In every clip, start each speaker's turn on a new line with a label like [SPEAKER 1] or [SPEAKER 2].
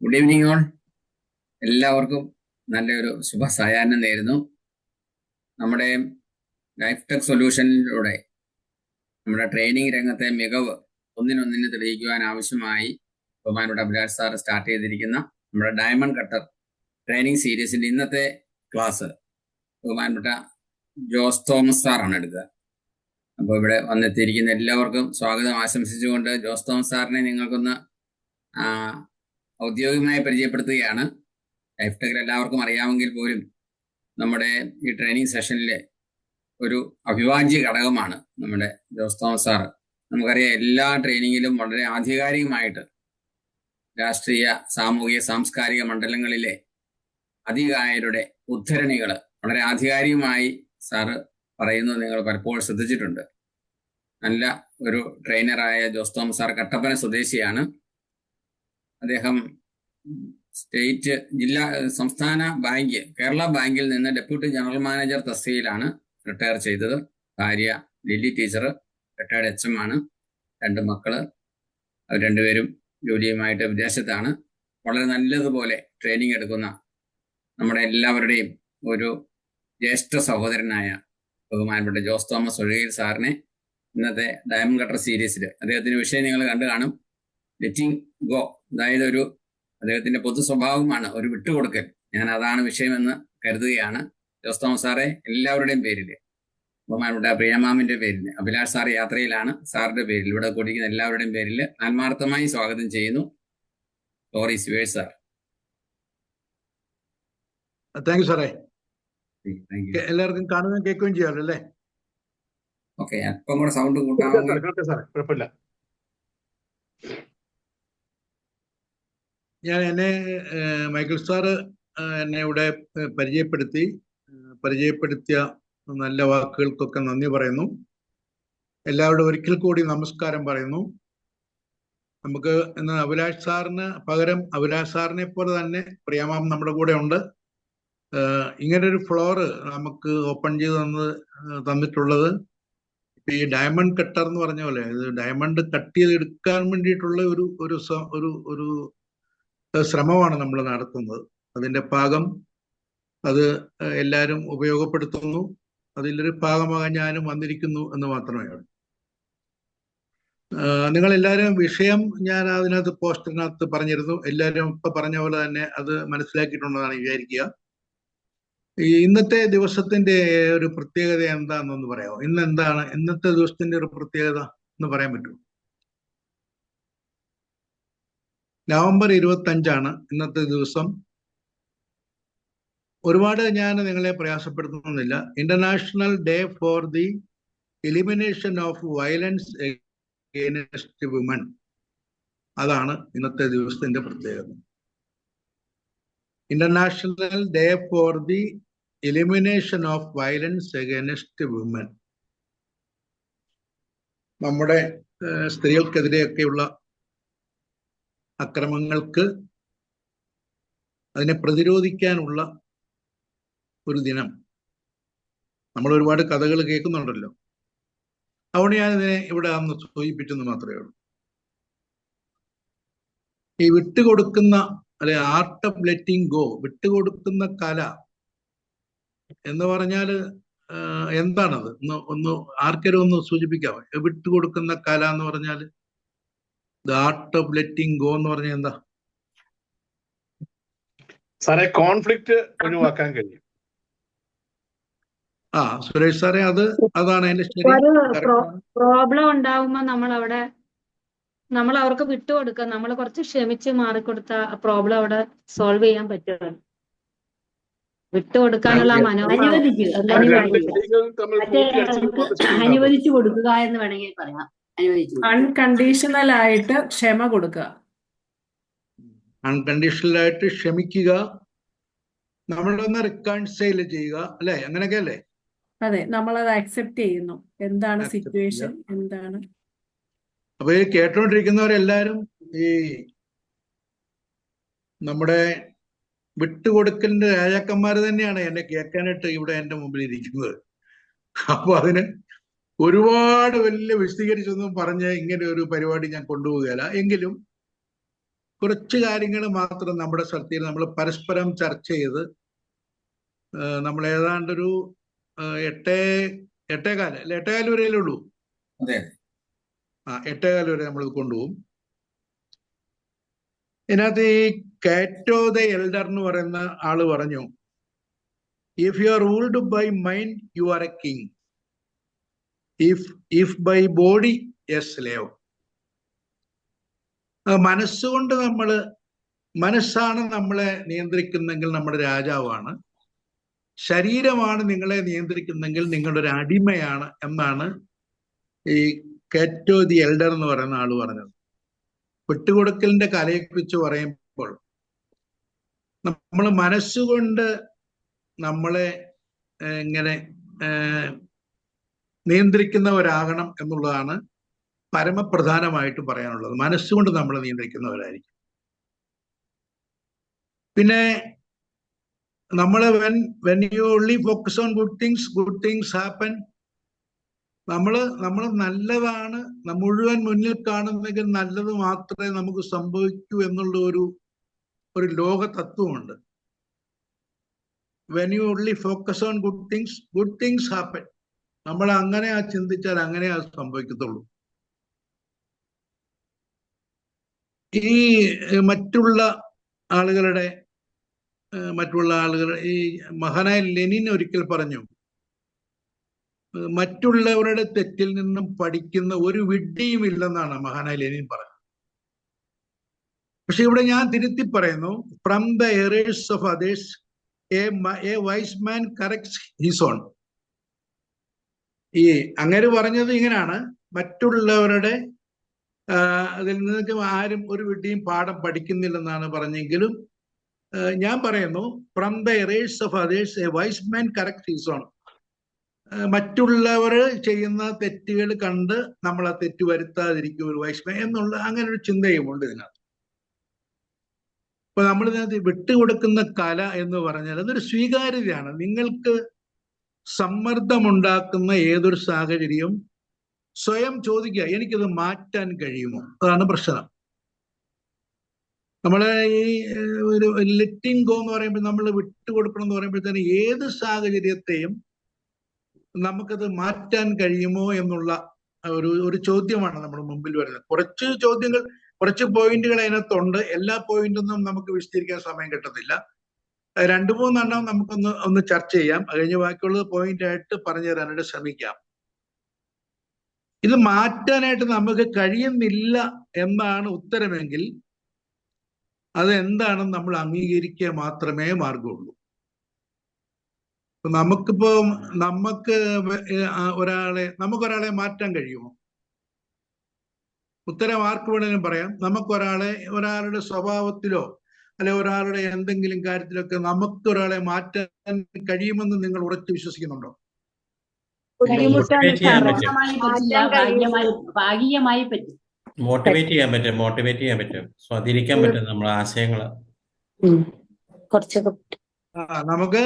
[SPEAKER 1] Good evening all. എല്ലാവർക്കും നല്ലൊരു ശുഭസായാഹ്നം നേരുന്നു. നമ്മുടെ ലൈഫ് ടെക് സൊല്യൂഷനിലൂടെ നമ്മുടെ ട്രെയിനിങ് രംഗത്തെ മികവ് ഒന്നിനൊന്നിന് തെളിയിക്കുവാൻ ആവശ്യമായി ബഹുമാനപ്പെട്ട അഭിലാഷ് സാർ സ്റ്റാർട്ട് ചെയ്തിരിക്കുന്ന നമ്മുടെ ഡയമണ്ട് കട്ടർ ട്രെയിനിങ് സീരീസിന്റെ ഇന്നത്തെ ക്ലാസ് ബഹുമാനപ്പെട്ട ജോസ് തോമസ് സാറാണ് എടുക്കുക. അപ്പോൾ ഇവിടെ വന്നെത്തിയിരിക്കുന്ന എല്ലാവർക്കും സ്വാഗതം ആശംസിച്ചുകൊണ്ട് ജോസ് തോമസ് സാറിനെ നിങ്ങൾക്കൊന്ന് ഔദ്യോഗികമായി പരിചയപ്പെടുത്തുകയാണ്. ലൈഫ് ടെക്കിൽ എല്ലാവർക്കും അറിയാമെങ്കിൽ പോലും നമ്മുടെ ഈ ട്രെയിനിങ് സെഷനിലെ ഒരു അവിഭാജ്യ ഘടകമാണ് നമ്മുടെ ജോസ് തോമസ് സാറ്. നമുക്കറിയാം, എല്ലാ ട്രെയിനിങ്ങിലും വളരെ ആധികാരികമായിട്ട് രാഷ്ട്രീയ, സാമൂഹിക, സാംസ്കാരിക മണ്ഡലങ്ങളിലെ അധികായരുടെ ഉദ്ധരണികൾ വളരെ ആധികാരികമായി സാറ് പറയുന്നത് നിങ്ങൾ പലപ്പോഴും ശ്രദ്ധിച്ചിട്ടുണ്ട്. നല്ല ഒരു ട്രെയിനറായ ജോസ് തോമസ് സാർ കട്ടപ്പന സ്വദേശിയാണ്. അദ്ദേഹം സ്റ്റേറ്റ്, സംസ്ഥാന ബാങ്ക്, കേരള ബാങ്കിൽ നിന്ന് ഡെപ്യൂട്ടി ജനറൽ മാനേജർ തസ്തികയിലാണ് റിട്ടയർ ചെയ്തത്. ഭാര്യ ലില്ലി ടീച്ചർ റിട്ടയർഡ് HM ആണ്. 2 മക്കള്, അവർ രണ്ടുപേരും ജോലിയുമായിട്ട് വിദേശത്താണ്. വളരെ നല്ലതുപോലെ ട്രെയിനിങ് എടുക്കുന്ന നമ്മുടെ എല്ലാവരുടെയും ഒരു ജ്യേഷ്ഠ സഹോദരനായ ബഹുമാനപ്പെട്ട ജോസ് തോമസ് ഒഴുകയിൽ സാറിനെ ഇന്നത്തെ ഡയമണ്ട് കട്ടർ സീരീസിൽ, അദ്ദേഹത്തിന്റെ വിഷയം നിങ്ങൾ കണ്ടു കാണും, ലെറ്റിംഗ് ഗോ, അതായത് അദ്ദേഹത്തിന്റെ പൊതു സ്വഭാവമാണ് ഒരു വിട്ടുകൊടുക്കൽ. ഞാൻ അതാണ് വിഷയമെന്ന് കരുതുകയാണ്. ജോസ് തോമസ് സാറെ എല്ലാവരുടെയും പേരിൽ, ബഹുമാനപ്പെട്ട പ്രിയമാമിന്റെ പേരിൽ, അഭിലാഷ് സാർ യാത്രയിലാണ്, സാറിന്റെ പേരിൽ, ഇവിടെ കൂടിയിരിക്കുന്ന എല്ലാവരുടെയും പേരിൽ ആത്മാർത്ഥമായി സ്വാഗതം ചെയ്യുന്നു. Floor is yours sir.
[SPEAKER 2] Thank you സാറേ. എല്ലാവർക്കും കാണുകയും കേൾക്കുകയും ചെയ്യാമല്ലോ അല്ലേ?
[SPEAKER 1] ഓക്കെ, അല്പം കൂടെ സൗണ്ട് കൂട്ടാമെങ്കിൽ.
[SPEAKER 2] കുഴപ്പമില്ല. മൈക്കിൾ സാറ് എന്നെ ഇവിടെ പരിചയപ്പെടുത്തിയ നല്ല വാക്കുകൾക്കൊക്കെ നന്ദി പറയുന്നു. എല്ലാവരോടും ഒരിക്കൽ കൂടി നമസ്കാരം പറയുന്നു. നമുക്ക് ഇന്ന് അഭിലാഷ് സാറിന് പകരം അഭിലാഷ് സാറിനെ പോലെ തന്നെ പ്രിയമാം നമ്മുടെ കൂടെ ഉണ്ട്. ഇങ്ങനൊരു ഫ്ലോറ് നമുക്ക് ഓപ്പൺ ചെയ്ത് തന്നിട്ടുള്ളത് ഈ ഡയമണ്ട് കട്ടർ എന്ന് പറഞ്ഞ പോലെ, ഇത് ഡയമണ്ട് കട്ട് ചെയ്തെടുക്കാൻ വേണ്ടിയിട്ടുള്ള ഒരു ശ്രമമാണ് നമ്മൾ നടത്തുന്നത്. അതിന്റെ ഭാഗം അത് എല്ലാവരും ഉപയോഗപ്പെടുത്തുന്നു. അതിലൊരു ഭാഗമാകാൻ ഞാനും വന്നിരിക്കുന്നു എന്ന് മാത്രമേ ഉള്ളൂ. നിങ്ങളെല്ലാവരും വിഷയം ഞാൻ അതിനകത്ത് പോസ്റ്ററിനകത്ത് പറഞ്ഞിരുന്നു. എല്ലാവരും ഇപ്പൊ പറഞ്ഞ പോലെ തന്നെ അത് മനസ്സിലാക്കിയിട്ടുണ്ടെന്നാണ് വിചാരിക്കുക. ഈ ഇന്നത്തെ ദിവസത്തിന്റെ ഒരു പ്രത്യേകത എന്താണെന്നൊന്ന് പറയാമോ? ഇന്നത്തെ ദിവസത്തിന്റെ ഒരു പ്രത്യേകത എന്ന് പറയാൻ പറ്റുമോ? നവംബർ 25 ഇന്നത്തെ ദിവസം. ഒരുപാട് ഞാൻ നിങ്ങളെ പ്രയാസപ്പെടുത്തുന്നില്ല. International day for the elimination of violence against women. അതാണ് ഇന്നത്തെ ദിവസത്തിന്റെ പ്രത്യേകത. International day for the elimination of violence against women. നമ്മുടെ സ്ത്രീകൾക്കെതിരെയൊക്കെയുള്ള അക്രമങ്ങൾക്ക് അതിനെ പ്രതിരോധിക്കാനുള്ള ഒരു ദിനം. നമ്മൾ ഒരുപാട് കഥകൾ കേൾക്കുന്നുണ്ടല്ലോ. അതുകൊണ്ട് ഞാനിതിനെ ഇവിടെ അന്ന് സൂചിപ്പിച്ചെന്ന് മാത്രമേ ഉള്ളൂ. ഈ വിട്ടുകൊടുക്കുന്ന, അല്ലെ, ആർട്ട് ഓഫ് ലെറ്റിംഗ് ഗോ, വിട്ടുകൊടുക്കുന്ന കല എന്ന് പറഞ്ഞാൽ എന്താണത്? ഒന്ന് ആർക്കെങ്കിലും ഒന്ന് സൂചിപ്പിക്കാമോ? വിട്ടുകൊടുക്കുന്ന കല എന്ന് പറഞ്ഞാൽ, the art of letting go എന്ന് പറഞ്ഞാൽ എന്താ
[SPEAKER 3] സാറേ? കോൺഫ്ലിക്റ്റ് ഒഴിവാക്കാൻ കഴിയും.
[SPEAKER 2] സുരേഷ് സാറേ, അതാണ് അതിന്റെ ശരി.
[SPEAKER 4] പ്രോബ്ലം ഉണ്ടാവുമ്പോ നമ്മൾ അവർക്ക് വിട്ടുകൊടുക്കുക, നമ്മൾ കുറച്ച് ക്ഷമിച്ച് മാറിക്കൊടുത്ത പ്രോബ്ലം അവിടെ സോൾവ് ചെയ്യാൻ പറ്റുമോ? വിട്ടുകൊടുക്കാനുള്ള
[SPEAKER 5] അനുവദിച്ചു കൊടുക്കുക എന്ന് വേണമെങ്കിൽ പറയാം.
[SPEAKER 6] അൺകണ്ടീഷണൽ ആയിട്ട് ക്ഷമ കൊടുക്കുക,
[SPEAKER 2] അൺകണ്ടീഷണൽ ആയിട്ട് ക്ഷമിക്കുക, നമ്മളൊന്ന് റിക്കൺസൈൽ ചെയ്യുക, അല്ലെ? അങ്ങനെയൊക്കെ അല്ലേ?
[SPEAKER 6] അതെ, നമ്മളത് അക്സെപ്റ്റ് ചെയ്യുന്നു. എന്താണ് സിറ്റുവേഷൻ, എന്താണ്.
[SPEAKER 2] അപ്പൊ ഈ കേട്ടോണ്ടിരിക്കുന്നവരെല്ലാരും ഈ നമ്മുടെ വിട്ടുകൊടുക്കലിന്റെ രാജാക്കന്മാര് തന്നെയാണ് എന്നെ കേൾക്കാനായിട്ട് ഇവിടെ എന്റെ മുമ്പിൽ ഇരിക്കുന്നത്. അപ്പൊ അതിന് ഒരുപാട് വലിയ വിശദീകരിച്ചൊന്നും പറഞ്ഞ് ഇങ്ങനെ ഒരു പരിപാടി ഞാൻ കൊണ്ടുപോവുകയില്ല. എങ്കിലും കുറച്ച് കാര്യങ്ങൾ മാത്രം നമ്മുടെ ശ്രദ്ധയിൽ നമ്മൾ പരസ്പരം ചർച്ച ചെയ്ത് നമ്മൾ ഏതാണ്ടൊരു 8:15 വരെയല്ലേ ഉള്ളൂ.
[SPEAKER 1] അതെ.
[SPEAKER 2] 8:15 വരെ നമ്മൾ കൊണ്ടുപോകും. ഇതിനകത്ത് ഈ കാറ്റോ ദ എൽഡർ എന്ന് പറയുന്ന ആള് പറഞ്ഞു, if you are ruled by mind you are a king, if by body a slave. മനസ്സുകൊണ്ട് മനസ്സാണ് നമ്മളെ നിയന്ത്രിക്കുന്നെങ്കിൽ നമ്മുടെ രാജാവാണ്, ശരീരമാണ് നിങ്ങളെ നിയന്ത്രിക്കുന്നെങ്കിൽ നിങ്ങളൊരു അടിമയാണ് എന്നാണ് ഈ കാറ്റോ ദി എൽഡർ എന്ന് പറയുന്ന ആള് പറഞ്ഞത്. വിട്ടുകൊടുക്കലിന്റെ കലയെക്കുറിച്ച് പറയുമ്പോൾ നമ്മൾ മനസ്സുകൊണ്ട് നമ്മളെ ഇങ്ങനെ നിയന്ത്രിക്കുന്നവരാകണം എന്നുള്ളതാണ് പരമപ്രധാനമായിട്ട് പറയാനുള്ളത്. മനസ്സുകൊണ്ട് നമ്മളെ നിയന്ത്രിക്കുന്നവരായിരിക്കും. പിന്നെ നമ്മള് when you only focus on good things happen. നമ്മൾ നല്ലതാണ് മുഴുവൻ മുന്നിൽ കാണുന്നെങ്കിൽ നല്ലത് മാത്രമേ നമുക്ക് സംഭവിക്കൂ എന്നുള്ള ഒരു ലോക തത്വമുണ്ട്. When you only focus on good things happen. നമ്മൾ അങ്ങനെ ചിന്തിച്ചാൽ അങ്ങനെ അത് സംഭവിക്കത്തുള്ളൂ. ഈ മറ്റുള്ള ആളുകൾ ഈ മഹാനായ ലെനിൻ ഒരിക്കൽ പറഞ്ഞു, മറ്റുള്ളവരുടെ തെറ്റിൽ നിന്നും പഠിക്കുന്ന ഒരു വിഡ്ഢിയും ഇല്ലെന്നാണ് മഹാനായ ലെനിൻ പറഞ്ഞത്. പക്ഷെ ഇവിടെ ഞാൻ തിരുത്തി പറയുന്നു, from the errors of others a wise man corrects his own. ഈ അങ്ങനെ പറഞ്ഞത് ഇങ്ങനെയാണ്, മറ്റുള്ളവരുടെ അതിൽ നിന്നൊക്കെ ആരും ഒരു വിഡ്ഢിയും പാഠം പഠിക്കുന്നില്ലെന്നാണ് പറഞ്ഞെങ്കിലും ഞാൻ പറയുന്നു, from the errors of others a wise man corrects his own. മറ്റുള്ളവർ ചെയ്യുന്ന തെറ്റുകൾ കണ്ട് നമ്മൾ ആ തെറ്റ് വരുത്താതിരിക്കും ഒരു വൈസ് മാൻ എന്നുള്ള അങ്ങനെ ഒരു ചിന്തയുമുണ്ട് ഇതിനകത്ത്. അപ്പൊ നമ്മളിതിനകത്ത് വിട്ടുകൊടുക്കുന്ന കല എന്ന് പറഞ്ഞാൽ അതൊരു സ്വീകാര്യതയാണ്. നിങ്ങൾക്ക് സമ്മർദ്ദമുണ്ടാക്കുന്ന ഏതൊരു സാഹചര്യവും സ്വയം ചോദിക്കുക, എനിക്കത് മാറ്റാൻ കഴിയുമോ? അതാണ് പ്രശ്നം. നമ്മളെ ഈ ഒരു ലെറ്റിംഗ് ഗോ എന്ന് പറയുമ്പോൾ, നമ്മൾ വിട്ടുകൊടുക്കണം എന്ന് പറയുമ്പോഴത്തേന് ഏത് സാഹചര്യത്തെയും നമുക്കത് മാറ്റാൻ കഴിയുമോ എന്നുള്ള ഒരു ചോദ്യമാണ് നമ്മുടെ മുമ്പിൽ വരുന്നത്. കുറച്ച് പോയിന്റുകൾ അതിനകത്തുണ്ട്. എല്ലാ പോയിന്റൊന്നും നമുക്ക് വിശദീകരിക്കാൻ സമയം കിട്ടത്തില്ല. 2-3 നമുക്കൊന്ന് ചർച്ച ചെയ്യാം. കഴിഞ്ഞ ബാക്കിയുള്ളത് പോയിന്റ് ആയിട്ട് പറഞ്ഞു തരാനായിട്ട് ശ്രമിക്കാം. ഇത് മാറ്റാനായിട്ട് നമുക്ക് കഴിയുന്നില്ല എന്നാണ് ഉത്തരമെങ്കിൽ അത് എന്താണെന്ന് നമ്മൾ അംഗീകരിക്കുക മാത്രമേ മാർഗമുള്ളൂ. നമുക്ക് ഒരാളെ മാറ്റാൻ കഴിയുമോ? ഉത്തരം ആർക്ക് വേണമെങ്കിലും പറയാം. ഒരാളുടെ സ്വഭാവത്തിലോ അല്ലെ ഒരാളുടെ എന്തെങ്കിലും കാര്യത്തിലൊക്കെ ഒരാളെ മാറ്റാൻ കഴിയുമെന്ന് നിങ്ങൾ ഉറച്ചു വിശ്വസിക്കുന്നുണ്ടോ?
[SPEAKER 7] മോട്ടിവേറ്റ് ചെയ്യാൻ പറ്റും, സ്വാധീനിക്കാൻ പറ്റും നമ്മളെ ആശയങ്ങള്.
[SPEAKER 2] നമുക്ക്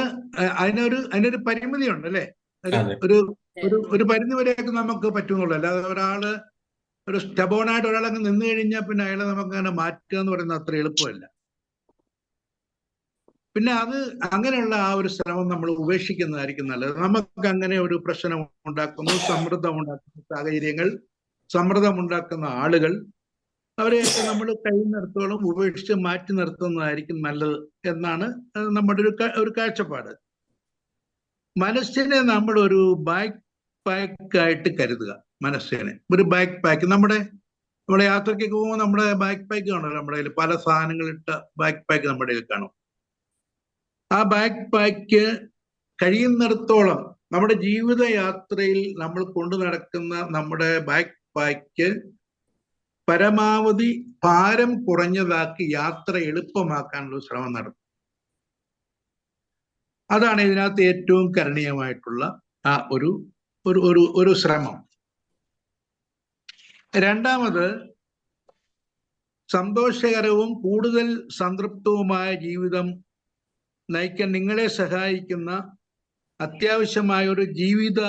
[SPEAKER 2] അതിനൊരു പരിമിതി ഉണ്ട് അല്ലേ? ഒരു പരിധി വരെയൊക്കെ നമുക്ക് പറ്റുന്നുള്ളൂ. അല്ലാതെ ഒരു സ്റ്റബോണായിട്ട് ഒരാളങ്ങ് നിന്ന് കഴിഞ്ഞാൽ പിന്നെ അയാളെ നമുക്ക് അങ്ങനെ മാറ്റുക എന്ന് പറയുന്നത് അത്ര എളുപ്പമല്ല. പിന്നെ അങ്ങനെയുള്ള ആ ഒരു ശ്രമം നമ്മൾ ഉപേക്ഷിക്കുന്നതായിരിക്കും നല്ലത്. നമുക്ക് അങ്ങനെ ഒരു പ്രശ്നം ഉണ്ടാക്കുന്നു, സമ്മർദ്ദമുണ്ടാക്കുന്ന സാഹചര്യങ്ങൾ, സമ്മർദ്ദമുണ്ടാക്കുന്ന ആളുകൾ, അവരെയൊക്കെ നമ്മൾ കഴിയുന്നിടത്തോളം ഉപേക്ഷിച്ച് മാറ്റി നിർത്തുന്നതായിരിക്കും നല്ലത് എന്നാണ് നമ്മുടെ ഒരു കാഴ്ചപ്പാട്. മനസ്സിനെ നമ്മൾ ഒരു ബാക്ക് പാക്കായിട്ട് കരുതുക. മനസ്സിനെ ഒരു ബാക്ക് പാക്ക്, നമ്മുടെ യാത്രയ്ക്കൊക്കെ പോകുമ്പോൾ നമ്മുടെ ബാക്ക് പാക്ക് കാണുമല്ലോ, നമ്മുടെ കയ്യിൽ പല സാധനങ്ങളിട്ട ബാക്ക് പാക്ക് നമ്മുടെ കയ്യിൽ കാണും. ആ ബാക്ക് പാക്ക് കഴിയുന്നിടത്തോളം നമ്മുടെ ജീവിത യാത്രയിൽ നമ്മൾ കൊണ്ടു നടക്കുന്ന നമ്മുടെ ബാക്ക് പാക്ക് പരമാവധി ഭാരം കുറഞ്ഞതാക്കി യാത്ര എളുപ്പമാക്കാനുള്ള ശ്രമം നടത്തും. അതാണ് ഇതിനകത്ത് ഏറ്റവും കരണീയമായിട്ടുള്ള ആ ഒരു ശ്രമം. രണ്ടാമത്, സന്തോഷകരവും കൂടുതൽ സംതൃപ്തവുമായ ജീവിതം നയിക്കാൻ നിങ്ങളെ സഹായിക്കുന്ന അത്യാവശ്യമായ ഒരു ജീവിത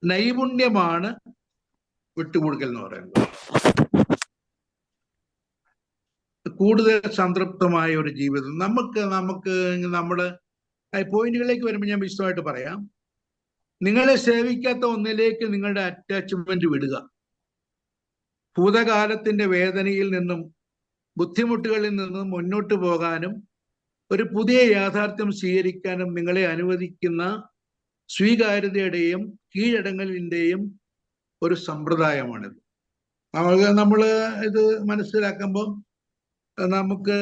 [SPEAKER 2] നൈപുണ്യമാണ് വിട്ടുകൊടുക്കൽ എന്ന് പറയുന്നത്. കൂടുതൽ സംതൃപ്തമായ ഒരു ജീവിതം. നമുക്ക് നമ്മുടെ പോയിന്റുകളിലേക്ക് വരുമ്പോൾ ഞാൻ വിശദമായിട്ട് പറയാം. നിങ്ങളെ സേവിക്കാത്ത ഒന്നിലേക്ക് നിങ്ങളുടെ അറ്റാച്ച്മെന്റ് വിടുക. ഭൂതകാലത്തിന്റെ വേദനയിൽ നിന്നും ബുദ്ധിമുട്ടുകളിൽ നിന്നും മുന്നോട്ട് പോകാനും ഒരു പുതിയ യാഥാർത്ഥ്യം സ്വീകരിക്കാനും നിങ്ങളെ അനുവദിക്കുന്ന സ്വീകാര്യതയുടെയും കീഴടങ്ങലിന്റെയും ഒരു സമ്പ്രദായമാണിത്. നമ്മൾ ഇത് മനസ്സിലാക്കുമ്പോൾ നമുക്ക്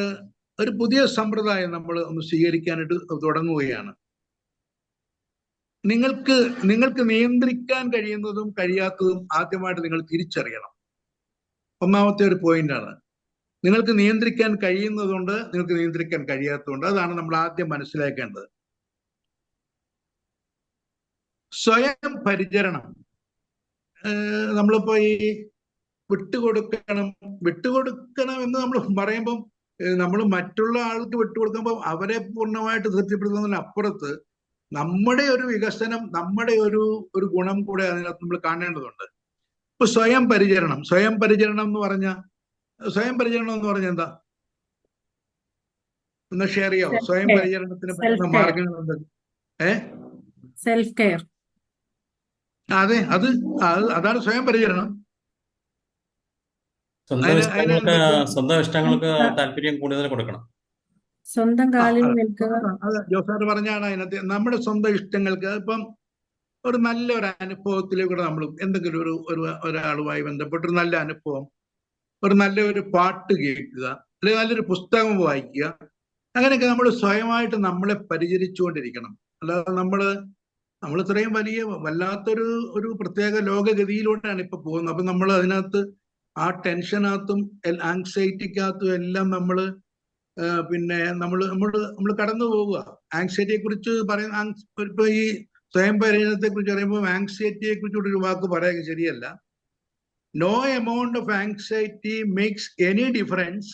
[SPEAKER 2] ഒരു പുതിയ സമ്പ്രദായം നമ്മൾ ഒന്ന് സ്വീകരിക്കാനായിട്ട് തുടങ്ങുകയാണ്. നിങ്ങൾക്ക് നിയന്ത്രിക്കാൻ കഴിയുന്നതും കഴിയാത്തതും ആദ്യമായിട്ട് നിങ്ങൾ തിരിച്ചറിയണം. ഒന്നാമത്തെ ഒരു പോയിന്റാണ്. നിങ്ങൾക്ക് നിയന്ത്രിക്കാൻ കഴിയുന്നതുകൊണ്ട്, നിങ്ങൾക്ക് നിയന്ത്രിക്കാൻ കഴിയാത്തതുകൊണ്ട്. അതാണ് നമ്മൾ ആദ്യം മനസ്സിലാക്കേണ്ടത്. സ്വയം പരിചരണം. നമ്മളിപ്പോ ഈ വിട്ടുകൊടുക്കണം എന്ന് നമ്മൾ പറയുമ്പം നമ്മൾ മറ്റുള്ള ആൾക്ക് വിട്ടുകൊടുക്കുമ്പോൾ അവരെ പൂർണ്ണമായിട്ട് തൃപ്തിപ്പെടുത്തുന്നതിന് അപ്പുറത്ത് നമ്മുടെ ഒരു വികസനം, നമ്മുടെ ഒരു ഗുണം കൂടെ അതിനകത്ത് നമ്മൾ കാണേണ്ടതുണ്ട്. ഇപ്പൊ സ്വയം പരിചരണം എന്ന് പറഞ്ഞ എന്താ? ഒന്ന് ഷെയർ ചെയ്യാമോ? സ്വയം പരിചരണത്തിന് പറ്റുന്ന മാർഗങ്ങൾ എന്ത്?
[SPEAKER 6] Self care.
[SPEAKER 2] അതെ, അതാണ് സ്വയം പരിചരണം.
[SPEAKER 7] സ്വന്തം ഇഷ്ടങ്ങൾക്ക് താല്പര്യം കൂടുതൽ കൊടുക്കണം.
[SPEAKER 6] സ്വന്തം കാലിൽ നിൽക്കുക.
[SPEAKER 2] ജോസാർ പറഞ്ഞാണ് അതിനകത്ത് നമ്മുടെ സ്വന്തം ഇഷ്ടങ്ങൾക്ക്. ഇപ്പം ഒരു നല്ലൊരു അനുഭവത്തിലൂടെ നമ്മൾ എന്തെങ്കിലും ഒരാളുമായി ബന്ധപ്പെട്ട ഒരു നല്ല അനുഭവം, ഒരു നല്ലൊരു പാട്ട് കേൾക്കുക, അല്ലെങ്കിൽ നല്ലൊരു പുസ്തകം വായിക്കുക, അങ്ങനെയൊക്കെ നമ്മൾ സ്വയമായിട്ട് നമ്മളെ പരിചരിച്ചുകൊണ്ടിരിക്കണം. അല്ലാതെ നമ്മൾ ഇത്രയും വല്ലാത്തൊരു പ്രത്യേക ലോകഗതിയിലൂടെയാണ് ഇപ്പൊ പോകുന്നത്. അപ്പൊ നമ്മൾ അതിനകത്ത് ആ ടെൻഷനകത്തും ആങ്സൈറ്റിക്കകത്തും എല്ലാം നമ്മൾ കടന്നു പോവുക. ആങ്സൈറ്റിയെ കുറിച്ച് ഇപ്പൊ ഈ സ്വയം പരിചരണത്തെ കുറിച്ച് പറയുമ്പോൾ ആങ്സൈറ്റിയെ കുറിച്ചുകൂടി ഒരു വാക്ക് പറയാൻ ശരിയല്ല. No amount of anxiety makes any difference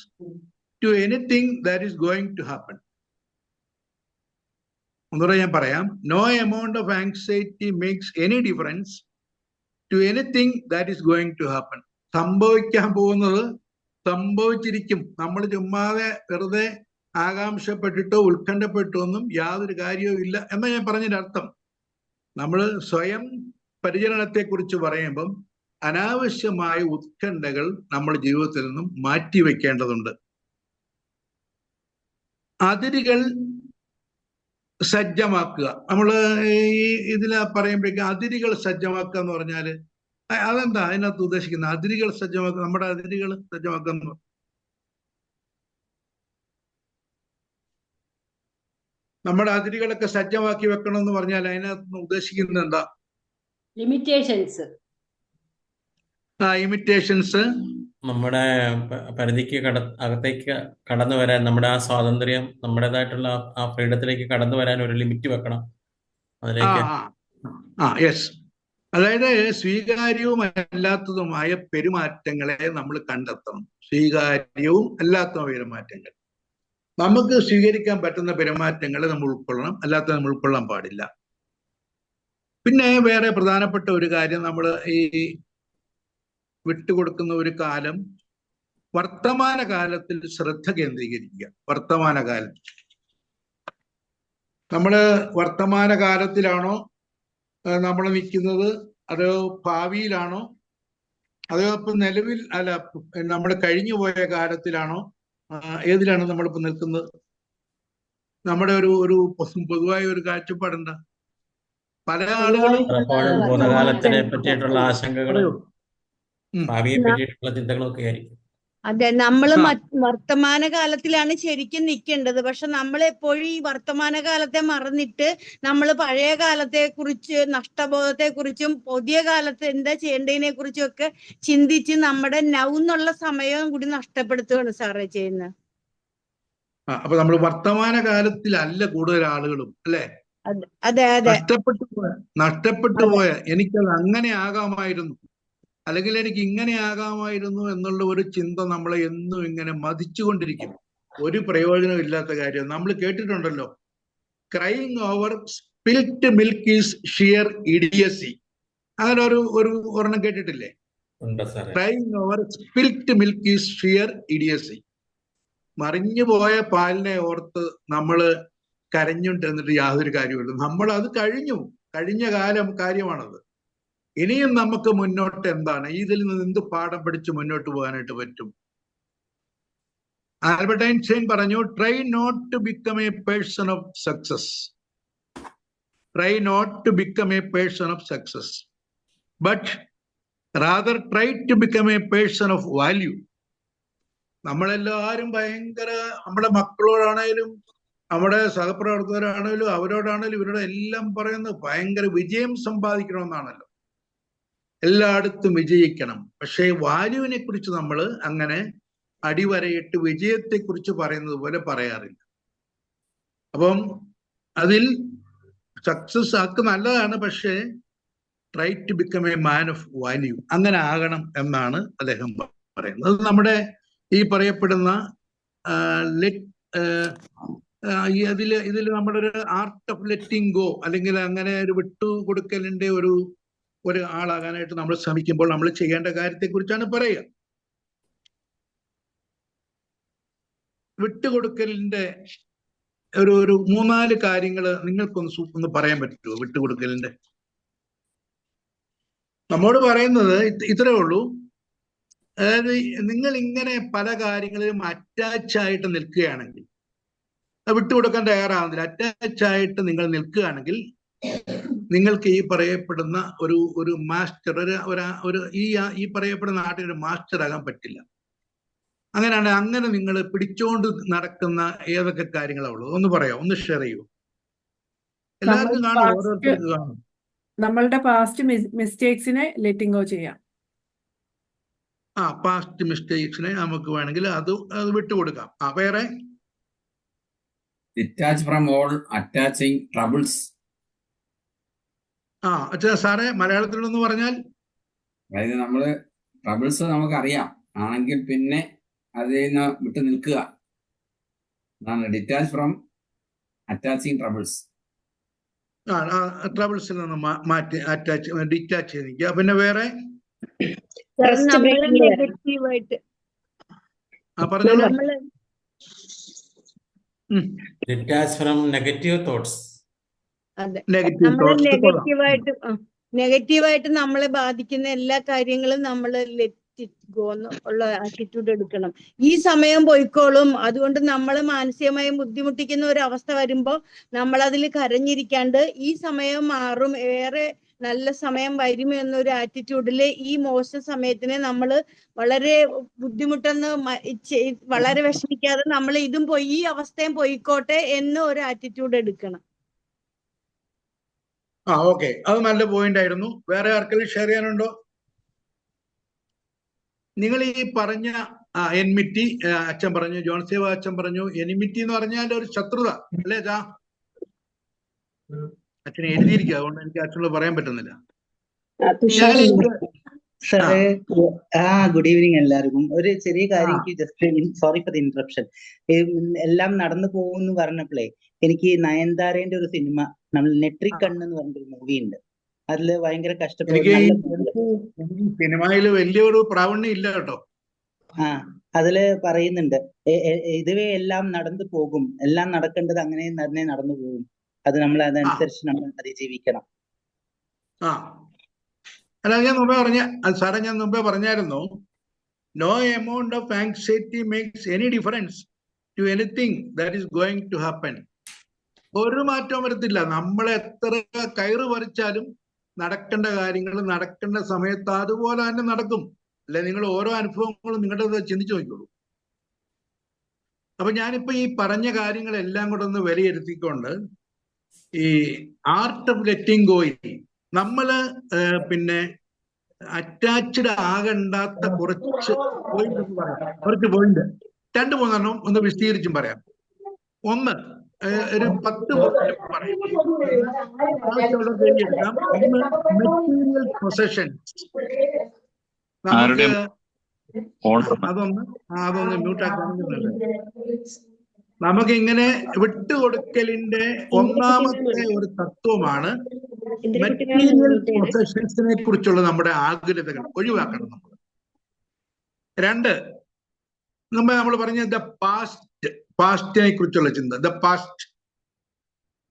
[SPEAKER 2] to anything that is going to happen. ഒന്നുകൂടെ ഞാൻ പറയാം. No amount of anxiety makes any difference to anything that is going to happen. സംഭവിക്കാൻ പോകുന്നത് സംഭവിച്ചിരിക്കും. നമ്മൾ ചുമ്മാതെ വെറുതെ ആകാംക്ഷപ്പെട്ടിട്ടോ ഉത്കണ്ഠപ്പെട്ടോ ഒന്നും യാതൊരു കാര്യവും ഇല്ല എന്നാ ഞാൻ പറഞ്ഞതിന്റെ അർത്ഥം. നമ്മൾ സ്വയം പരിചരണത്തെ കുറിച്ച് പറയുമ്പം അനാവശ്യമായ ഉത്കണ്ഠകൾ നമ്മുടെ ജീവിതത്തിൽ നിന്നും മാറ്റിവെക്കേണ്ടതുണ്ട്. അതിരുകൾ സജ്ജമാക്കുക. നമ്മൾ ഇതിൽ പറയുമ്പോഴേക്കും അതിരുകൾ സജ്ജമാക്കുക എന്ന് പറഞ്ഞാല് അതെന്താ അതിനകത്ത് ഉദ്ദേശിക്കുന്നത്? അതിരുകൾ സജ്ജമാക്കുക, നമ്മുടെ അതിരുകൾ സജ്ജമാക്കുക. നമ്മുടെ അതിരുകളൊക്കെ സജ്ജമാക്കി വെക്കണം എന്ന് പറഞ്ഞാൽ അതിനകത്ത് ഉദ്ദേശിക്കുന്നത് എന്താ?
[SPEAKER 5] ലിമിറ്റേഷൻസ്.
[SPEAKER 2] ഇമിറ്റേഷൻസ്.
[SPEAKER 7] നമ്മുടെ പരിധിക്ക് അകത്തേക്ക് കടന്നു വരാൻ, നമ്മുടെ ആ സ്വാതന്ത്ര്യം, നമ്മുടേതായിട്ടുള്ള ആ ഫ്രീഡത്തിലേക്ക് കടന്നു വരാൻ ഒരു ലിമിറ്റ് വെക്കണം അതിലേക്ക്.
[SPEAKER 2] യെസ്. അതായത് സ്വീകാര്യവും അല്ലാത്തതുമായ പെരുമാറ്റങ്ങളെ നമ്മൾ കണ്ടെത്തണം. സ്വീകാര്യവും അല്ലാത്ത പെരുമാറ്റങ്ങൾ, നമുക്ക് സ്വീകരിക്കാൻ പറ്റുന്ന പെരുമാറ്റങ്ങളെ നമ്മൾ ഉൾക്കൊള്ളണം, അല്ലാത്ത നമ്മൾ ഉൾക്കൊള്ളാൻ പാടില്ല. പിന്നെ വേറെ പ്രധാനപ്പെട്ട ഒരു കാര്യം, നമ്മൾ ഈ വിട്ടുകൊടുക്കുന്ന ഒരു കാലം, വർത്തമാന കാലത്തിൽ ശ്രദ്ധ കേന്ദ്രീകരിക്കുക. വർത്തമാനകാലം നമ്മള് വർത്തമാന കാലത്തിലാണോ നമ്മൾ നിൽക്കുന്നത്, അതോ ഭാവിയിലാണോ, അതോ ഇപ്പൊ നിലവിൽ നമ്മൾ കഴിഞ്ഞു പോയ കാലത്തിലാണോ, ഏതിലാണ് നമ്മളിപ്പോ നിൽക്കുന്നത്? നമ്മുടെ ഒരു പൊതുവായ ഒരു കാഴ്ചപ്പാടുണ്ട്. പല ആളുകളും
[SPEAKER 7] ഭൂതകാലത്തിനെ പറ്റിയിട്ടുള്ള ആശങ്കകളും ഭാവിയെ പറ്റിയിട്ടുള്ള ചിന്തകളും ഒക്കെ ആയിരിക്കും.
[SPEAKER 8] അതെ, നമ്മള് വർത്തമാന കാലത്തിലാണ് ശരിക്കും നിൽക്കേണ്ടത്. പക്ഷെ നമ്മളെപ്പോഴും ഈ വർത്തമാന കാലത്തെ മറന്നിട്ട് നമ്മൾ പഴയ കാലത്തെ കുറിച്ച്, നഷ്ടബോധത്തെ കുറിച്ചും പുതിയ കാലത്ത് എന്താ ചെയ്യേണ്ടതിനെ കുറിച്ചും ഒക്കെ ചിന്തിച്ച് നമ്മുടെ നൗ എന്നുള്ള സമയവും കൂടി നഷ്ടപ്പെടുത്തുകയാണ് സാറേ ചെയ്യുന്നത്.
[SPEAKER 2] അപ്പൊ നമ്മൾ വർത്തമാന കാലത്തിലല്ല കൂടുതൽ ആളുകളും, അല്ലെ?
[SPEAKER 8] അതെ അതെ.
[SPEAKER 2] നഷ്ടപ്പെട്ടു പോയ എനിക്കത് അങ്ങനെ ആകാമായിരുന്നു, അല്ലെങ്കിൽ എനിക്ക് ഇങ്ങനെ ആകാമായിരുന്നു എന്നുള്ള ഒരു ചിന്ത നമ്മളെ എന്നും ഇങ്ങനെ മതിച്ചുകൊണ്ടിരിക്കും. ഒരു പ്രയോജനം ഇല്ലാത്ത കാര്യം. നമ്മൾ കേട്ടിട്ടുണ്ടല്ലോ, crying over spilt milk is sheer idiocy. അങ്ങനെ ഒരു ഒരെണ്ണം കേട്ടിട്ടില്ലേ? Crying over spilt milk is sheer idiocy. മറിഞ്ഞു പോയ പാലിനെ ഓർത്ത് നമ്മള് കരഞ്ഞുകൊണ്ടിരുന്നിട്ട് യാതൊരു കാര്യമില്ല. നമ്മൾ അത് കഴിഞ്ഞ കാര്യമാണത്. ഇനിയും നമുക്ക് മുന്നോട്ട് എന്താണ്, ഇതിൽ നിന്ന് എന്ത് പാഠം പഠിച്ച് മുന്നോട്ട് പോകാനായിട്ട് പറ്റും? ആൽബർട്ട് ഐൻസ്റ്റൈൻ പറഞ്ഞു, try not to become a person of success, try not to become a person of success, but rather try to become a person of value. നമ്മളെല്ലാവരും ഭയങ്കര, നമ്മുടെ മക്കളോടാണേലും നമ്മുടെ സഹപ്രവർത്തകരാണേലും അവരോടാണേലും ഇവരോട് എല്ലാം പറയുന്നത് ഭയങ്കര വിജയം സമ്പാദിക്കണമെന്നാണല്ലോ, എല്ലായിടത്തും വിജയിക്കണം. പക്ഷേ വാല്യൂവിനെ കുറിച്ച് നമ്മൾ അങ്ങനെ അടിവരയിട്ട് വിജയത്തെ കുറിച്ച് പറയുന്നത് പോലെ പറയാറില്ല. അപ്പം അതിൽ സക്സസ് ആക്ക് നല്ലതാണ്, പക്ഷേ try to become a man of value, അങ്ങനെ ആകണം എന്നാണ് അദ്ദേഹം പറയുന്നത്. അത് നമ്മുടെ ഈ പറയപ്പെടുന്ന ഇതിൽ നമ്മുടെ ഒരു ആർട്ട് ഓഫ് ലെറ്റിംഗ് ഗോ, അല്ലെങ്കിൽ അങ്ങനെ ഒരു വിട്ടുകൊടുക്കലിന്റെ ഒരു ആളാകാനായിട്ട് നമ്മൾ ശ്രമിക്കുമ്പോൾ നമ്മൾ ചെയ്യേണ്ട കാര്യത്തെ കുറിച്ചാണ് പറയുക. വിട്ടുകൊടുക്കലിന്റെ ഒരു 3-4 കാര്യങ്ങൾ നിങ്ങൾക്കൊന്ന് പറയാൻ പറ്റുമോ? വിട്ടുകൊടുക്കലിന്റെ നമ്മോട് പറയുന്നത് ഇത്രയേ ഉള്ളൂ. അതായത് നിങ്ങൾ ഇങ്ങനെ പല കാര്യങ്ങളിലും അറ്റാച്ചായിട്ട് നിൽക്കുകയാണെങ്കിൽ, വിട്ടുകൊടുക്കാൻ തയ്യാറാവുന്നില്ല, അറ്റാച്ചായിട്ട് നിങ്ങൾ നിൽക്കുകയാണെങ്കിൽ നിങ്ങൾക്ക് ഈ പറയപ്പെടുന്ന ഒരു മാസ്റ്റർ, ഈ പറയപ്പെടുന്ന നാട്ടിൽ ഒരു മാസ്റ്റർ ആകാൻ പറ്റില്ല. അങ്ങനെ നിങ്ങൾ പിടിച്ചോണ്ട് നടക്കുന്ന ഏതൊക്കെ കാര്യങ്ങളാണുള്ളത് ഒന്ന് പറയാം, ഒന്ന് ഷെയർ ചെയ്യൂ. എല്ലാവർക്കും കാണും, ഓരോരുത്തർക്ക് കാണും.
[SPEAKER 6] നമ്മളുടെ പാസ്റ്റ് മിസ്റ്റേക്സിനെ ലെറ്റിംഗ് ഗോ ചെയ്യാം.
[SPEAKER 2] പാസ്റ്റ് മിസ്റ്റേക്സിനെ നമുക്ക് വേണമെങ്കിൽ അത് വിട്ടുകൊടുക്കാം. വേറെ
[SPEAKER 1] detach from all attaching troubles.
[SPEAKER 2] അച്ഛാ സാറേ മലയാളത്തിലൊന്ന് പറഞ്ഞാൽ?
[SPEAKER 1] അതായത് നമ്മള് ട്രബിൾസ് നമുക്കറിയാം ആണെങ്കിൽ പിന്നെ അതിൽ നിന്ന് വിട്ടു നിൽക്കുക എന്നാണ് ഡിറ്റാച്ച് ഫ്രം അറ്റാച്ചിങ് ട്രബിൾസ്.
[SPEAKER 2] ട്രബിൾസിൽ നിന്ന് മാറ്റി ഡിറ്റാച്ച് ചെയ്ത് നിൽക്കുക. പിന്നെ വേറെ
[SPEAKER 8] നെഗറ്റീവായിട്ട്
[SPEAKER 2] പറഞ്ഞോളൂ.
[SPEAKER 7] Detach from negative thoughts.
[SPEAKER 8] അതെ, നമ്മൾ നെഗറ്റീവായിട്ട് നമ്മളെ ബാധിക്കുന്ന എല്ലാ കാര്യങ്ങളും നമ്മൾ ലെറ്റ് ഇറ്റ് ഗോ ഉള്ള ആറ്റിറ്റ്യൂഡ് എടുക്കണം. ഈ സമയം പോയിക്കോളും, അതുകൊണ്ട് നമ്മൾ മാനസികമായി ബുദ്ധിമുട്ടിക്കുന്ന ഒരു അവസ്ഥ വരുമ്പോൾ നമ്മൾ അതിൽ കരഞ്ഞിരിക്കാണ്ട് ഈ സമയം മാറും, വേറെ നല്ല സമയം വരും എന്നൊരു ആറ്റിറ്റ്യൂഡില് ഈ മോശം സമയത്തിനെ നമ്മൾ വളരെ ബുദ്ധിമുട്ടെന്ന് വളരെ വിഷമിക്കാതെ നമ്മൾ ഇതും പോയി ഈ അവസ്ഥയും പോയിക്കോട്ടെ എന്ന ഒരു ആറ്റിറ്റ്യൂഡ് എടുക്കണം.
[SPEAKER 2] ഓക്കെ, അത് നല്ല പോയിന്റ് ആയിരുന്നു. വേറെ ആർക്കെങ്കിലും ഷെയർ ചെയ്യാനുണ്ടോ? നിങ്ങൾ ഈ പറഞ്ഞ എനിമിറ്റി അച്ഛൻ പറഞ്ഞു, ജോൺ സേവ അച്ഛൻ പറഞ്ഞു, എനിമിറ്റി എന്ന് പറഞ്ഞാൽ ഒരു ശത്രുത അല്ലേ അച്ഛാ? അച്ഛനെ എഴുതിയിരിക്കുക, അതുകൊണ്ട് എനിക്ക് അച്ഛനോട് പറയാൻ പറ്റുന്നില്ല.
[SPEAKER 9] ഗുഡ് ഈവനിങ് എല്ലാവർക്കും. ഒരു ചെറിയ കാര്യം, just sorry for the interruption. എല്ലാം നടന്നു പോകുമെന്ന് പറഞ്ഞപ്പോഴേ എനിക്ക് നയൻതാരേന്റെ ഒരു സിനിമ, നമ്മൾ നെട്രിക് കണ്ണ് എന്ന് പറഞ്ഞൊരു മൂവി ഉണ്ട്, അതില് ഭയങ്കര
[SPEAKER 2] സിനിമയില് വലിയൊരു പ്രാവണ്യം ഇല്ല കേട്ടോ.
[SPEAKER 9] അതില് പറയുന്നുണ്ട്, ഇതുവേ എല്ലാം നടന്നു പോകും, എല്ലാം നടക്കേണ്ടത് അങ്ങനെ തന്നെ നടന്നു പോകും, അത് നമ്മൾ അതനുസരിച്ച് നമ്മൾ അതിജീവിക്കണം.
[SPEAKER 2] അല്ല, ഞാൻ മുമ്പേ പറഞ്ഞായിരുന്നു, no amount of anxiety makes any difference to anything that is going to happen. ഒരു മാറ്റവും വരത്തില്ല. നമ്മൾ എത്ര കയറ് പറിച്ചാലും നടക്കേണ്ട കാര്യങ്ങൾ നടക്കേണ്ട സമയത്ത് അതുപോലെ തന്നെ നടക്കും. അല്ലെ, നിങ്ങൾ ഓരോ അനുഭവങ്ങളും നിങ്ങളുടെ ചിന്തിച്ചു നോക്കിക്കോളൂ. അപ്പൊ ഞാനിപ്പോ ഈ പറഞ്ഞ കാര്യങ്ങളെല്ലാം കൂടെ ഒന്ന് വിലയിരുത്തിക്കൊണ്ട് ഈ ആർട്ട് ഓഫ് ലെറ്റിംഗ് ഗോയിൽ നമ്മള് പിന്നെ അറ്റാച്ച്ഡ് ആകണ്ടാത്ത കുറച്ച് പോയിന്റ് എന്ന് പറയാം. കുറച്ച് പോയിന്റ് 2-3 ഒന്ന് വിശദീകരിച്ചും പറയാം. ഒന്ന്, ഒരു 10 പോയിന്റ് പറയാം. എടുക്കാം. ഒന്ന്, മെറ്റീരിയൽ പൊസഷൻസ്. നമുക്ക് അതൊന്ന് മ്യൂട്ടാക്കാൻ. നമുക്കിങ്ങനെ വിട്ടുകൊടുക്കലിന്റെ ഒന്നാമത്തെ ഒരു തത്വമാണ് മെറ്റീരിയൽ പൊസഷൻസിനെ കുറിച്ചുള്ള നമ്മുടെ ആകുലതകൾ ഒഴിവാക്കണം നമ്മൾ. 2, നമ്മൾ പറഞ്ഞ ദ പാസ്റ്റിനെ കുറിച്ചുള്ള ചിന്ത, ദ പാസ്റ്റ്.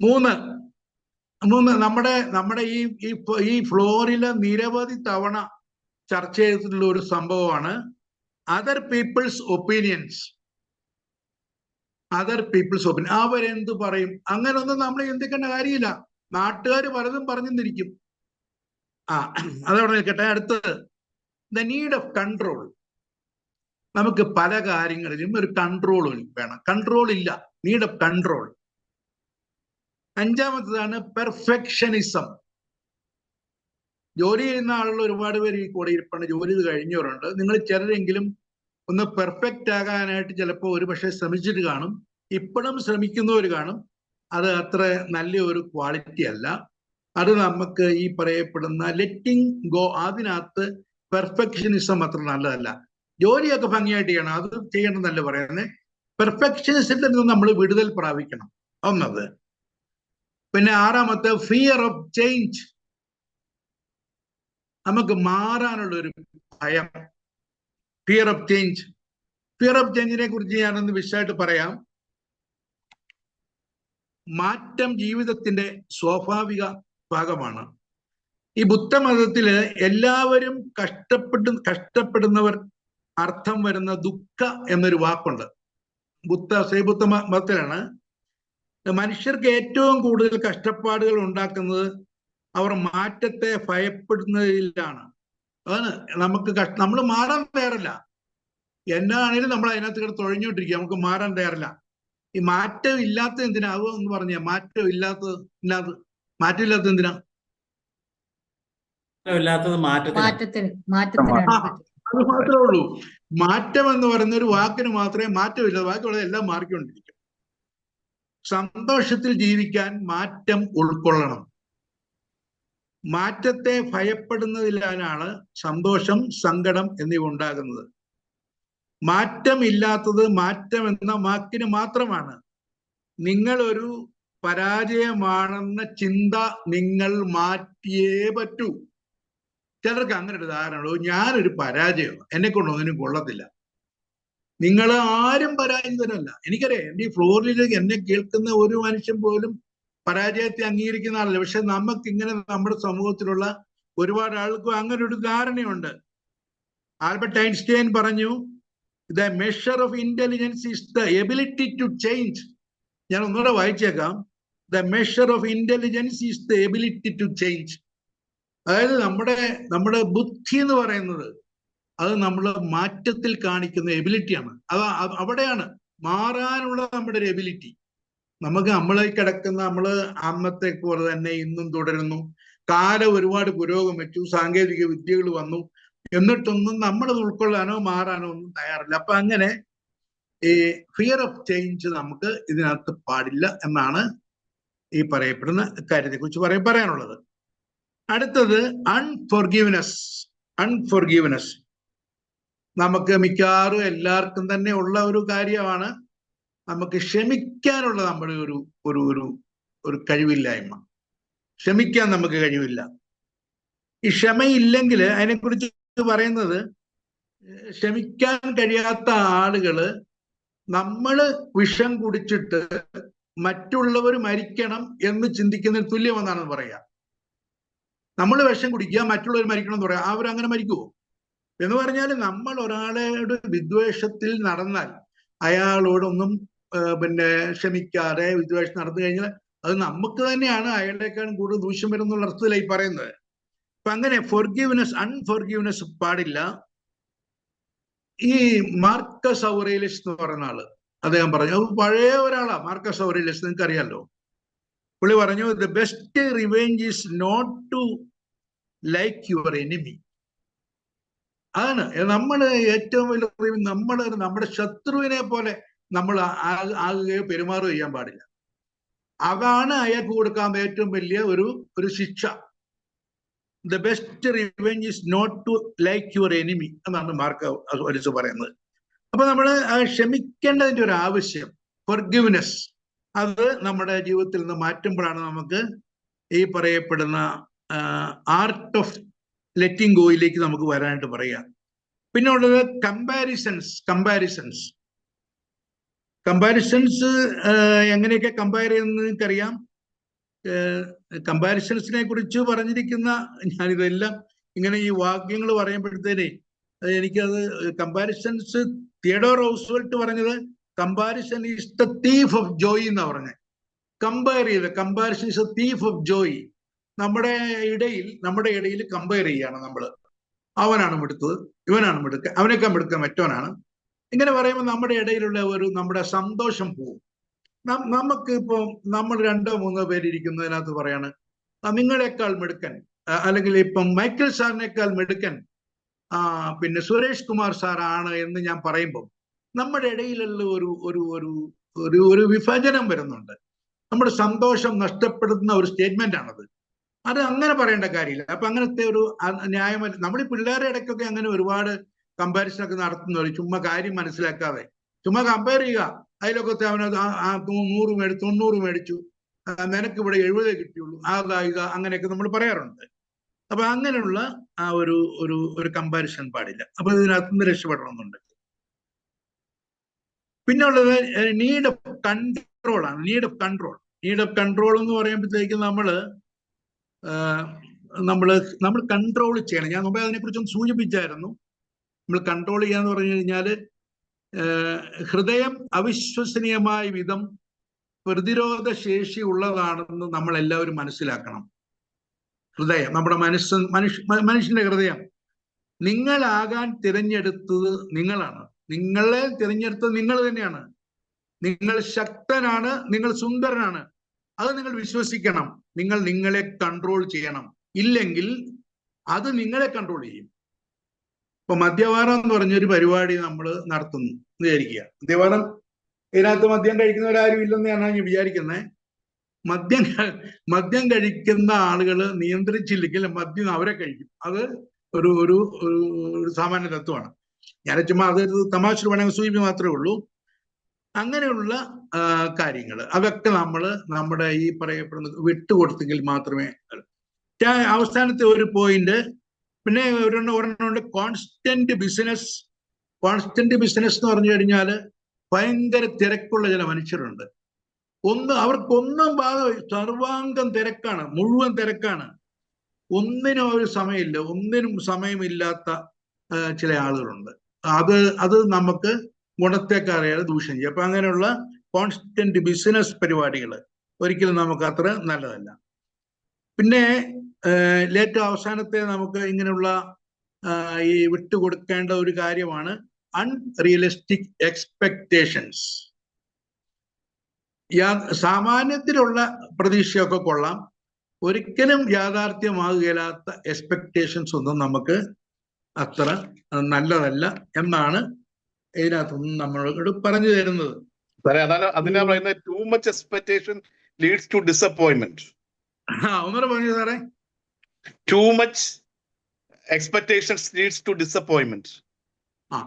[SPEAKER 2] മൂന്ന് നമ്മുടെ ഈ ഫ്ലോറിലെ നിരവധി തവണ ചർച്ച ചെയ്തിട്ടുള്ള ഒരു സംഭവമാണ് അതർ പീപ്പിൾസ് ഒപ്പീനിയൻസ്. അവരെന്ത് പറയും, അങ്ങനൊന്നും നമ്മൾ ചിന്തിക്കേണ്ട കാര്യമില്ല. നാട്ടുകാർ പലതും പറഞ്ഞിരിക്കും. അതവിടെ നിൽക്കട്ടെ. അടുത്തത് ദ നീഡ് ഓഫ് കൺട്രോൾ. നമുക്ക് പല കാര്യങ്ങളിലും ഒരു കൺട്രോൾ വേണം. കൺട്രോൾ ഇല്ല, നീഡ് ഓഫ് കൺട്രോൾ. അഞ്ചാമത്തതാണ് പെർഫെക്ഷനിസം. ജോലി ചെയ്യുന്ന ആളുകൾ ഒരുപാട് പേര് ഈ കൂടെ ഇരിപ്പുണ്ട്, ജോലി ചെയ്ത് കഴിഞ്ഞവരുണ്ട്. നിങ്ങൾ ചിലരെങ്കിലും ഒന്ന് പെർഫെക്റ്റ് ആകാനായിട്ട് ചിലപ്പോൾ ഒരു പക്ഷേ ശ്രമിച്ചിട്ട് കാണും, ഇപ്പോഴും ശ്രമിക്കുന്നവർ കാണും. അത് അത്ര നല്ല ഒരു ക്വാളിറ്റി അല്ല. അത് നമുക്ക് ഈ പറയപ്പെടുന്ന ലെറ്റിംഗ് ഗോ, അതിനകത്ത് പെർഫെക്ഷനിസം അത്ര നല്ലതല്ല. ജോലിയൊക്കെ ഭംഗിയായിട്ട് ചെയ്യണം, അത് ചെയ്യണമെന്നല്ല പറയുന്നത്. പെർഫെക്ഷനിസത്തിൽ നിന്ന് നമ്മൾ വിടുതൽ പ്രാപിക്കണം, ഒന്നത്. പിന്നെ ആറാമത്തെ ഫിയർ ഓഫ് ചേഞ്ച്. നമുക്ക് മാറാനുള്ള ഒരു ഭയം, fear of change. Fear of ചേഞ്ചിനെ കുറിച്ച് ഞാനൊന്ന് വിശദമായിട്ട് പറയാം. മാറ്റം ജീവിതത്തിന്റെ സ്വാഭാവിക ഭാഗമാണ്. ഈ ബുദ്ധമതത്തില് എല്ലാവരും കഷ്ടപ്പെടുന്നവർ അർത്ഥം വരുന്ന ദുഃഖ എന്നൊരു വാക്കുണ്ട്. ശ്രീബുദ്ധ മതത്തിലാണ് മനുഷ്യർക്ക് ഏറ്റവും കൂടുതൽ കഷ്ടപ്പാടുകൾ ഉണ്ടാക്കുന്നത് അവർ മാറ്റത്തെ ഭയപ്പെടുന്നതിലാണ്. അതാണ് നമ്മൾ മാറാൻ തയ്യാറല്ല. എന്നാണേലും നമ്മൾ അതിനകത്ത് കിടന്ന് തുഴഞ്ഞോണ്ടിരിക്കുക, നമുക്ക് മാറാൻ തയ്യാറല്ല. ഈ മാറ്റം ഇല്ലാത്ത എന്തിനാ? എന്ന് പറഞ്ഞ മാറ്റം ഇല്ലാത്തത് എന്തിനാ? അത് മാത്രമേ ഉള്ളൂ. മാറ്റം എന്ന് പറയുന്ന ഒരു വാക്കിന് മാത്രമേ മാറ്റമില്ല, ബാക്കിയുള്ള എല്ലാം മാറിക്കൊണ്ടിരിക്കും. സന്തോഷത്തിൽ ജീവിക്കാൻ മാറ്റം ഉൾക്കൊള്ളണം. മാറ്റത്തെ ഭയപ്പെടുന്നതിലാണ് സന്തോഷം, സങ്കടം എന്നിവ ഉണ്ടാകുന്നത്. മാറ്റമില്ലാത്തത് മാറ്റം എന്ന വാക്കിന് മാത്രമാണ്. നിങ്ങളൊരു പരാജയമാണെന്ന ചിന്ത നിങ്ങൾ മാറ്റിയേ പറ്റൂ. ചിലർക്ക് അങ്ങനെ ഒരു ധാരണ, ഞാനൊരു പരാജയമാണ്, എന്നെ കൊണ്ട് ഒന്നിനും കൊള്ളത്തില്ല. നിങ്ങൾ ആരും പരാജിതരല്ല. എനിക്കറിയാം, എൻ്റെ ഈ ഫ്ലോറിലേക്ക് എന്നെ കേൾക്കുന്ന ഒരു മനുഷ്യൻ പോലും പരാജയത്തെ അംഗീകരിക്കുന്ന ആളല്ല. പക്ഷെ നമുക്കിങ്ങനെ നമ്മുടെ സമൂഹത്തിലുള്ള ഒരുപാട് ആൾക്കും അങ്ങനെ ഒരു ധാരണയുണ്ട്. ആൽബർട്ട് ഐൻസ്റ്റൈൻ പറഞ്ഞു, the measure of intelligence is the ability to change. ഞാൻ ഒന്നുകൂടെ വായിച്ചേക്കാം. The measure of intelligence is the ability to change. അതായത് നമ്മുടെ ബുദ്ധി എന്ന് പറയുന്നത് അത് നമ്മൾ മാറ്റത്തിൽ കാണിക്കുന്ന എബിലിറ്റിയാണ്. അവിടെയാണ് മാറാനുള്ള നമ്മുടെ ഒരു എബിലിറ്റി. നമ്മളെ കിടക്കുന്ന അന്നത്തെ പോലെ തന്നെ ഇന്നും തുടരുന്നു. കാലം ഒരുപാട് പുരോഗമിച്ചു, സാങ്കേതിക വിദ്യകൾ വന്നു, എന്നിട്ടൊന്നും നമ്മളത് ഉൾക്കൊള്ളാനോ മാറാനോ ഒന്നും തയ്യാറില്ല. അപ്പൊ അങ്ങനെ ഈ ഫിയർ ഓഫ് ചേഞ്ച് നമുക്ക് ഇതിനകത്ത് പാടില്ല എന്നാണ് ഈ പറയപ്പെടുന്ന കാര്യത്തെ കുറിച്ച് പറയാനുള്ളത്. അടുത്തത് അൺഫോർഗീവ്നെസ്. നമുക്ക് മിക്കവാറും എല്ലാവർക്കും തന്നെ ഉള്ള ഒരു കാര്യമാണ്. നമുക്ക് ക്ഷമിക്കാനുള്ള നമ്മുടെ ഒരു കഴിവില്ലായ്മ. ക്ഷമിക്കാൻ നമുക്ക് കഴിവില്ല. ഈ ക്ഷമയില്ലെങ്കിൽ അതിനെക്കുറിച്ച് പറയുന്നത്, ക്ഷമിക്കാൻ കഴിയാത്ത ആളുകള് നമ്മള് വിഷം കുടിച്ചിട്ട് മറ്റുള്ളവർ മരിക്കണം എന്ന് ചിന്തിക്കുന്നതിന് തുല്യമെന്നാണ് പറയുക. നമ്മൾ വിഷം കുടിക്കുക, മറ്റുള്ളവർ മരിക്കണം എന്ന് പറയാം. അവരങ്ങനെ മരിക്കുമോ എന്ന് പറഞ്ഞാൽ, നമ്മൾ ഒരാളുടെ വിദ്വേഷത്തിൽ നടന്നാൽ അയാളോടൊന്നും ക്ഷമിക്കാതെ വിദ്വേഷം നടന്നു കഴിഞ്ഞാൽ അത് നമുക്ക് തന്നെയാണ് അയാളേക്കാളും കൂടുതൽ ദൂഷ്യം വരുന്നുള്ള അർത്ഥത്തിലായി പറയുന്നത്. അപ്പൊ അങ്ങനെ അൺഫോർഗീവ്നെസ് പാടില്ല. ഈ മാർക്കസ് ഔറേലിയസ് എന്ന് പറയുന്ന ആള്, അദ്ദേഹം പറഞ്ഞു, പഴയ ഒരാളാ മാർക്കസ് ഔറേലിയസ്, നിങ്ങൾക്ക് അറിയാലോ. പുള്ളി പറഞ്ഞു, the best revenge is not to like your enemy. അതാണ് ഏറ്റവും വലിയ നമ്മുടെ ശത്രുവിനെ പോലെ നമ്മൾ ആകുകയോ പെരുമാറുകയോ ചെയ്യാൻ പാടില്ല. അതാണ് അയാൾക്ക് കൊടുക്കാൻ ഏറ്റവും വലിയ ഒരു ശിക്ഷ. The best revenge is not to like your enemy എന്നാണ് മാർക്കസ് പറയുന്നത്. അപ്പൊ നമ്മൾ ക്ഷമിക്കേണ്ടതിന്റെ ഒരു ആവശ്യം, ഫോർഗിവ്നെസ്, അത് നമ്മുടെ ജീവിതത്തിൽ നിന്ന് മാറ്റുമ്പോഴാണ് നമുക്ക് ഈ പറയപ്പെടുന്ന ആർട്ട് ഓഫ് ലെറ്റിംഗ് ഗോയിലേക്ക് നമുക്ക് വരാനായിട്ട് പറയാം. പിന്നെ ഉള്ളത് കമ്പാരിസൺസ് എങ്ങനെയൊക്കെ കമ്പയർ ചെയ്യുന്നത് നിങ്ങൾക്കറിയാം. കമ്പാരിസൺസിനെ കുറിച്ച് പറഞ്ഞിരിക്കുന്ന, ഞാനിതെല്ലാം ഇങ്ങനെ ഈ വാക്യങ്ങൾ പറയുമ്പോഴത്തേനെ എനിക്കത് കമ്പാരിസൺസ്, തിയഡോർ റൂസ്വെൽറ്റ് പറഞ്ഞത് comparison is the thief of Joy എന്നാ പറഞ്ഞത്. Comparison is the thief of Joy. നമ്മുടെ ഇടയിൽ കമ്പയർ ചെയ്യാണ് നമ്മൾ. അവനാണ് മിടുത്തത്, ഇവനാണ് മിടുക്ക, അവനേക്കാൾ മിടുക്ക മറ്റവനാണ്. ഇങ്ങനെ പറയുമ്പോൾ നമ്മുടെ ഇടയിലുള്ള നമ്മുടെ സന്തോഷം പോവും. നമുക്ക് ഇപ്പോൾ നമ്മൾ 2-3 പേരിരിക്കുന്നതിനകത്ത് പറയാണ് നിങ്ങളെക്കാൾ മിടുക്കൻ, അല്ലെങ്കിൽ ഇപ്പം മൈക്കിൾ സാറിനേക്കാൾ മിടുക്കൻ പിന്നെ സുരേഷ് കുമാർ സാറാണ് എന്ന് ഞാൻ പറയുമ്പോൾ നമ്മുടെ ഇടയിലുള്ള ഒരു വിഭജനം വരുന്നുണ്ട്. നമ്മുടെ സന്തോഷം നഷ്ടപ്പെടുന്ന ഒരു സ്റ്റേറ്റ്മെന്റ് ആണത്. അത് അങ്ങനെ പറയേണ്ട കാര്യമില്ല. അപ്പൊ അങ്ങനത്തെ ഒരു ന്യായമല്ല. നമ്മൾ ഈ പിള്ളേരുടെ ഇടയ്ക്കൊക്കെ അങ്ങനെ ഒരുപാട് കമ്പാരിസൺ ഒക്കെ നടത്തുന്നവർ ചുമ്മാ കാര്യം മനസ്സിലാക്കാതെ ചുമ്മാ കമ്പയർ ചെയ്യുക. അതിലൊക്കെ അവന് 90 മേടിച്ചു, നിനക്ക് ഇവിടെ 70 കിട്ടിയുള്ളൂ, ഇതാ അങ്ങനെയൊക്കെ നമ്മൾ പറയാറുണ്ട്. അപ്പൊ അങ്ങനെയുള്ള ആ ഒരു കമ്പാരിസൺ പാടില്ല. അപ്പൊ ഇതിനകത്തുനിന്ന് രക്ഷപ്പെടണമെന്നുണ്ട്. പിന്നെ ഉള്ളത് നീഡ് ഓഫ് കൺട്രോൾ ആണ്. നീഡ് ഓഫ് കൺട്രോൾ എന്ന് പറയുമ്പോഴത്തേക്കും നമ്മൾ കൺട്രോൾ ചെയ്യണം. ഞാൻ മുമ്പേ അതിനെക്കുറിച്ചൊന്ന് സൂചിപ്പിച്ചായിരുന്നു. നമ്മൾ കൺട്രോൾ ചെയ്യാന്ന് പറഞ്ഞു കഴിഞ്ഞാൽ ഹൃദയം അവിശ്വസനീയമായ വിധം പ്രതിരോധ ശേഷി ഉള്ളതാണെന്ന് നമ്മൾ എല്ലാവരും മനസ്സിലാക്കണം. ഹൃദയം, നമ്മുടെ മനുഷ്യന്റെ ഹൃദയം, നിങ്ങളാകാൻ തിരഞ്ഞെടുത്തത് നിങ്ങളാണ്. നിങ്ങളെ തിരഞ്ഞെടുത്തത് നിങ്ങൾ തന്നെയാണ്. നിങ്ങൾ ശക്തനാണ്, നിങ്ങൾ സുന്ദരനാണ്. അത് നിങ്ങൾ വിശ്വസിക്കണം. നിങ്ങൾ നിങ്ങളെ കൺട്രോൾ ചെയ്യണം. ഇല്ലെങ്കിൽ അത് നിങ്ങളെ കൺട്രോൾ ചെയ്യും. ഇപ്പൊ മദ്യപാനം എന്ന് പറഞ്ഞൊരു പരിപാടി നമ്മൾ നടത്തുന്നു എന്ന് വിചാരിക്കുക. ഇതിനകത്ത് മദ്യം കഴിക്കുന്നവരാരും ഇല്ലെന്ന് ഞാൻ വിചാരിക്കുന്നത്. മദ്യം കഴിക്കുന്ന ആളുകൾ നിയന്ത്രിച്ചില്ലെങ്കിൽ മദ്യം അവരെ കഴിക്കും. അത് ഒരു സാമാന്യ തത്വമാണ്. ഞാൻ ചുമ്മാ അതൊരു തമാശ വേണമെങ്കിൽ സൂചിപ്പിക്കുക മാത്രമേ ഉള്ളൂ. അങ്ങനെയുള്ള കാര്യങ്ങൾ അതൊക്കെ നമ്മുടെ ഈ പറയപ്പെടുന്നത് വിട്ടുകൊടുത്തെങ്കിൽ മാത്രമേ. അവസാനത്തെ ഒരു പോയിന്റ് പിന്നെ ഒരെണ്ണമുണ്ട്, കോൺസ്റ്റന്റ് ബിസിനസ് എന്ന് പറഞ്ഞു കഴിഞ്ഞാൽ ഭയങ്കര തിരക്കുള്ള ചില മനുഷ്യരുണ്ട്. അവർക്കൊന്നും സർവാംഗം തിരക്കാണ്, മുഴുവൻ തിരക്കാണ്. ഒന്നിനും ഒരു സമയമില്ല, ഒന്നിനും സമയമില്ലാത്ത ചില ആളുകളുണ്ട്. അത് നമുക്ക് ഗുണത്തേക്ക് അറിയാതെ ദൂഷ്യം ചെയ്യും. അപ്പൊ അങ്ങനെയുള്ള കോൺസ്റ്റന്റ് ബിസിനസ് പരിപാടികൾ ഒരിക്കലും നമുക്ക് അത്ര നല്ലതല്ല. പിന്നെ ഏറ്റവും അവസാനത്തെ നമുക്ക് ഇങ്ങനെയുള്ള ഈ വിട്ടുകൊടുക്കേണ്ട ഒരു കാര്യമാണ് അൺറിയലിസ്റ്റിക് എക്സ്പെക്ടേഷൻസ്. സാമാന്യത്തിലുള്ള പ്രതീക്ഷയൊക്കെ കൊള്ളാം, ഒരിക്കലും യാഥാർത്ഥ്യമാകുകയില്ലാത്ത എക്സ്പെക്ടേഷൻസ് ഒന്നും നമുക്ക് അത്ര നല്ലതല്ല എന്നാണ് ഇതിനകത്തൊന്നും നമ്മളോട് പറഞ്ഞു തരുന്നത്.
[SPEAKER 3] അതിനാ പറയുന്നത് too much expectation leads to disappointment.
[SPEAKER 2] ഒന്നുകൂടെ പറഞ്ഞു സാറേ.
[SPEAKER 3] Too much expectations leads to disappointment.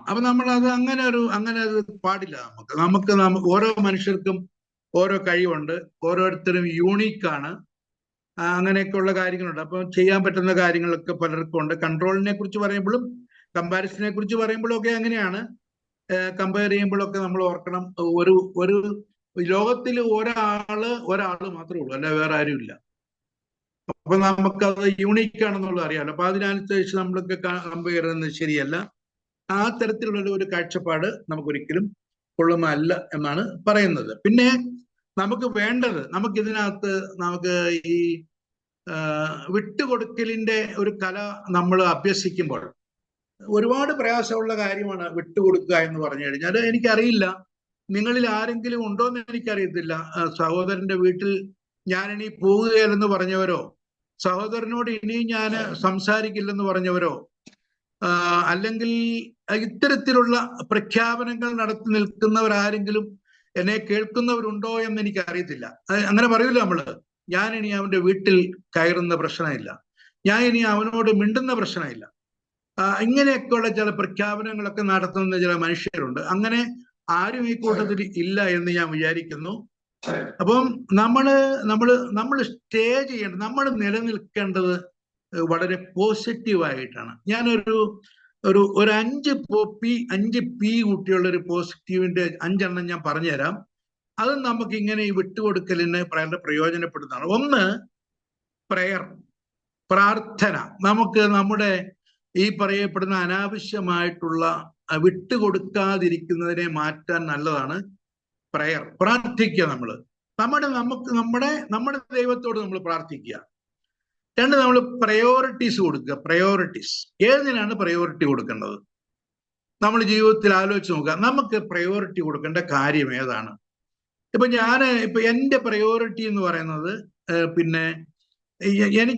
[SPEAKER 2] അപ്പൊ നമ്മൾ അങ്ങനെ അത് പാടില്ല. നമുക്ക് ഓരോ മനുഷ്യർക്കും ഓരോ കഴിവുണ്ട്, ഓരോരുത്തരും യൂണീക്കാണ്. അങ്ങനെയൊക്കെയുള്ള കാര്യങ്ങളുണ്ട്. അപ്പൊ ചെയ്യാൻ പറ്റുന്ന കാര്യങ്ങളൊക്കെ പലർക്കും ഉണ്ട്. കൺട്രോളിനെ കുറിച്ച് പറയുമ്പോഴും കമ്പാരിസനെ കുറിച്ച് പറയുമ്പോഴും ഒക്കെ അങ്ങനെയാണ്. കമ്പയർ ചെയ്യുമ്പോഴൊക്കെ നമ്മൾ ഓർക്കണം, ഒരു ലോകത്തിൽ ഒരാള് മാത്രമേ ഉള്ളൂ, അല്ല വേറെ ആരും ഇല്ല. അപ്പൊ നമുക്കത് യൂണീക്കാണെന്നുള്ളത് അറിയാമല്ലോ. അപ്പൊ അതിനനുസരിച്ച് നമ്മളൊക്കെ കമ്പയർ ചെയ്യുന്നത് ശരിയല്ല. ആ തരത്തിലുള്ള ഒരു കാഴ്ചപ്പാട് നമുക്കൊരിക്കലും കൊള്ളുന്നതല്ല എന്നാണ് പറയുന്നത്. പിന്നെ നമുക്ക് വേണ്ടത്, നമുക്ക് ഈ വിട്ടുകൊടുക്കലിന്റെ ഒരു കല നമ്മൾ അഭ്യസിക്കുമ്പോൾ ഒരുപാട് പ്രയാസമുള്ള കാര്യമാണ് വിട്ടുകൊടുക്കുക എന്ന് പറഞ്ഞു കഴിഞ്ഞാൽ. എനിക്കറിയില്ല നിങ്ങളിൽ ആരെങ്കിലും ഉണ്ടോ എന്ന് എനിക്കറിയത്തില്ല. സഹോദരന്റെ വീട്ടിൽ ഞാനിനി പോവുകയില്ലെന്ന് പറഞ്ഞവരോ, സഹോദരനോട് ഇനി ഞാൻ സംസാരിക്കില്ലെന്ന് പറഞ്ഞവരോ, അല്ലെങ്കിൽ ഇത്തരത്തിലുള്ള പ്രഖ്യാപനങ്ങൾ നടത്തി നിൽക്കുന്നവരാരെങ്കിലും എന്നെ കേൾക്കുന്നവരുണ്ടോ എന്ന് എനിക്ക് അറിയത്തില്ല. അങ്ങനെ പറയൂല നമ്മള്, ഞാൻ ഇനി അവന്റെ വീട്ടിൽ കയറുന്ന പ്രശ്നമില്ല, ഞാൻ ഇനി അവനോട് മിണ്ടുന്ന പ്രശ്നമില്ല. ഇങ്ങനെയൊക്കെയുള്ള ചില പ്രഖ്യാപനങ്ങളൊക്കെ നടത്തുന്ന ചില മനുഷ്യരുണ്ട്. അങ്ങനെ ആരും ഈ കൂട്ടത്തിൽ ഇല്ല എന്ന് ഞാൻ വിചാരിക്കുന്നു. അപ്പം നമ്മൾ സ്റ്റേ ചെയ്യേണ്ടത്, നമ്മൾ നിലനിൽക്കേണ്ടത് വളരെ പോസിറ്റീവായിട്ടാണ്. ഞാനൊരു ഒരു 5 പി കൂട്ടിയുള്ള ഒരു പോസിറ്റീവിന്റെ 5 ഞാൻ പറഞ്ഞുതരാം. അത് നമുക്ക് ഇങ്ങനെ ഈ വിട്ടുകൊടുക്കലിന് വളരെ പ്രയോജനപ്പെടുന്നതാണ്. ഒന്ന്, പ്രയർ, പ്രാർത്ഥന. നമുക്ക് നമ്മുടെ ഈ പറയപ്പെടുന്ന അനാവശ്യമായിട്ടുള്ള വിട്ടുകൊടുക്കാതിരിക്കുന്നതിനെ മാറ്റാൻ നല്ലതാണ് പ്രയർ. പ്രാർത്ഥിക്കുക. നമ്മുടെ ദൈവത്തോട് നമ്മൾ പ്രാർത്ഥിക്കുക. 2, നമ്മൾ പ്രയോറിറ്റീസ് കൊടുക്കുക. പ്രയോറിറ്റീസ്. ഏതിനാണ് പ്രയോറിറ്റി കൊടുക്കേണ്ടത്? നമ്മൾ ജീവിതത്തിൽ ആലോചിച്ച് നോക്കുക. നമുക്ക് പ്രയോറിറ്റി കൊടുക്കേണ്ട കാര്യം ഏതാണ്? ഇപ്പൊ എന്റെ പ്രയോറിറ്റി എന്ന് പറയുന്നത് പിന്നെ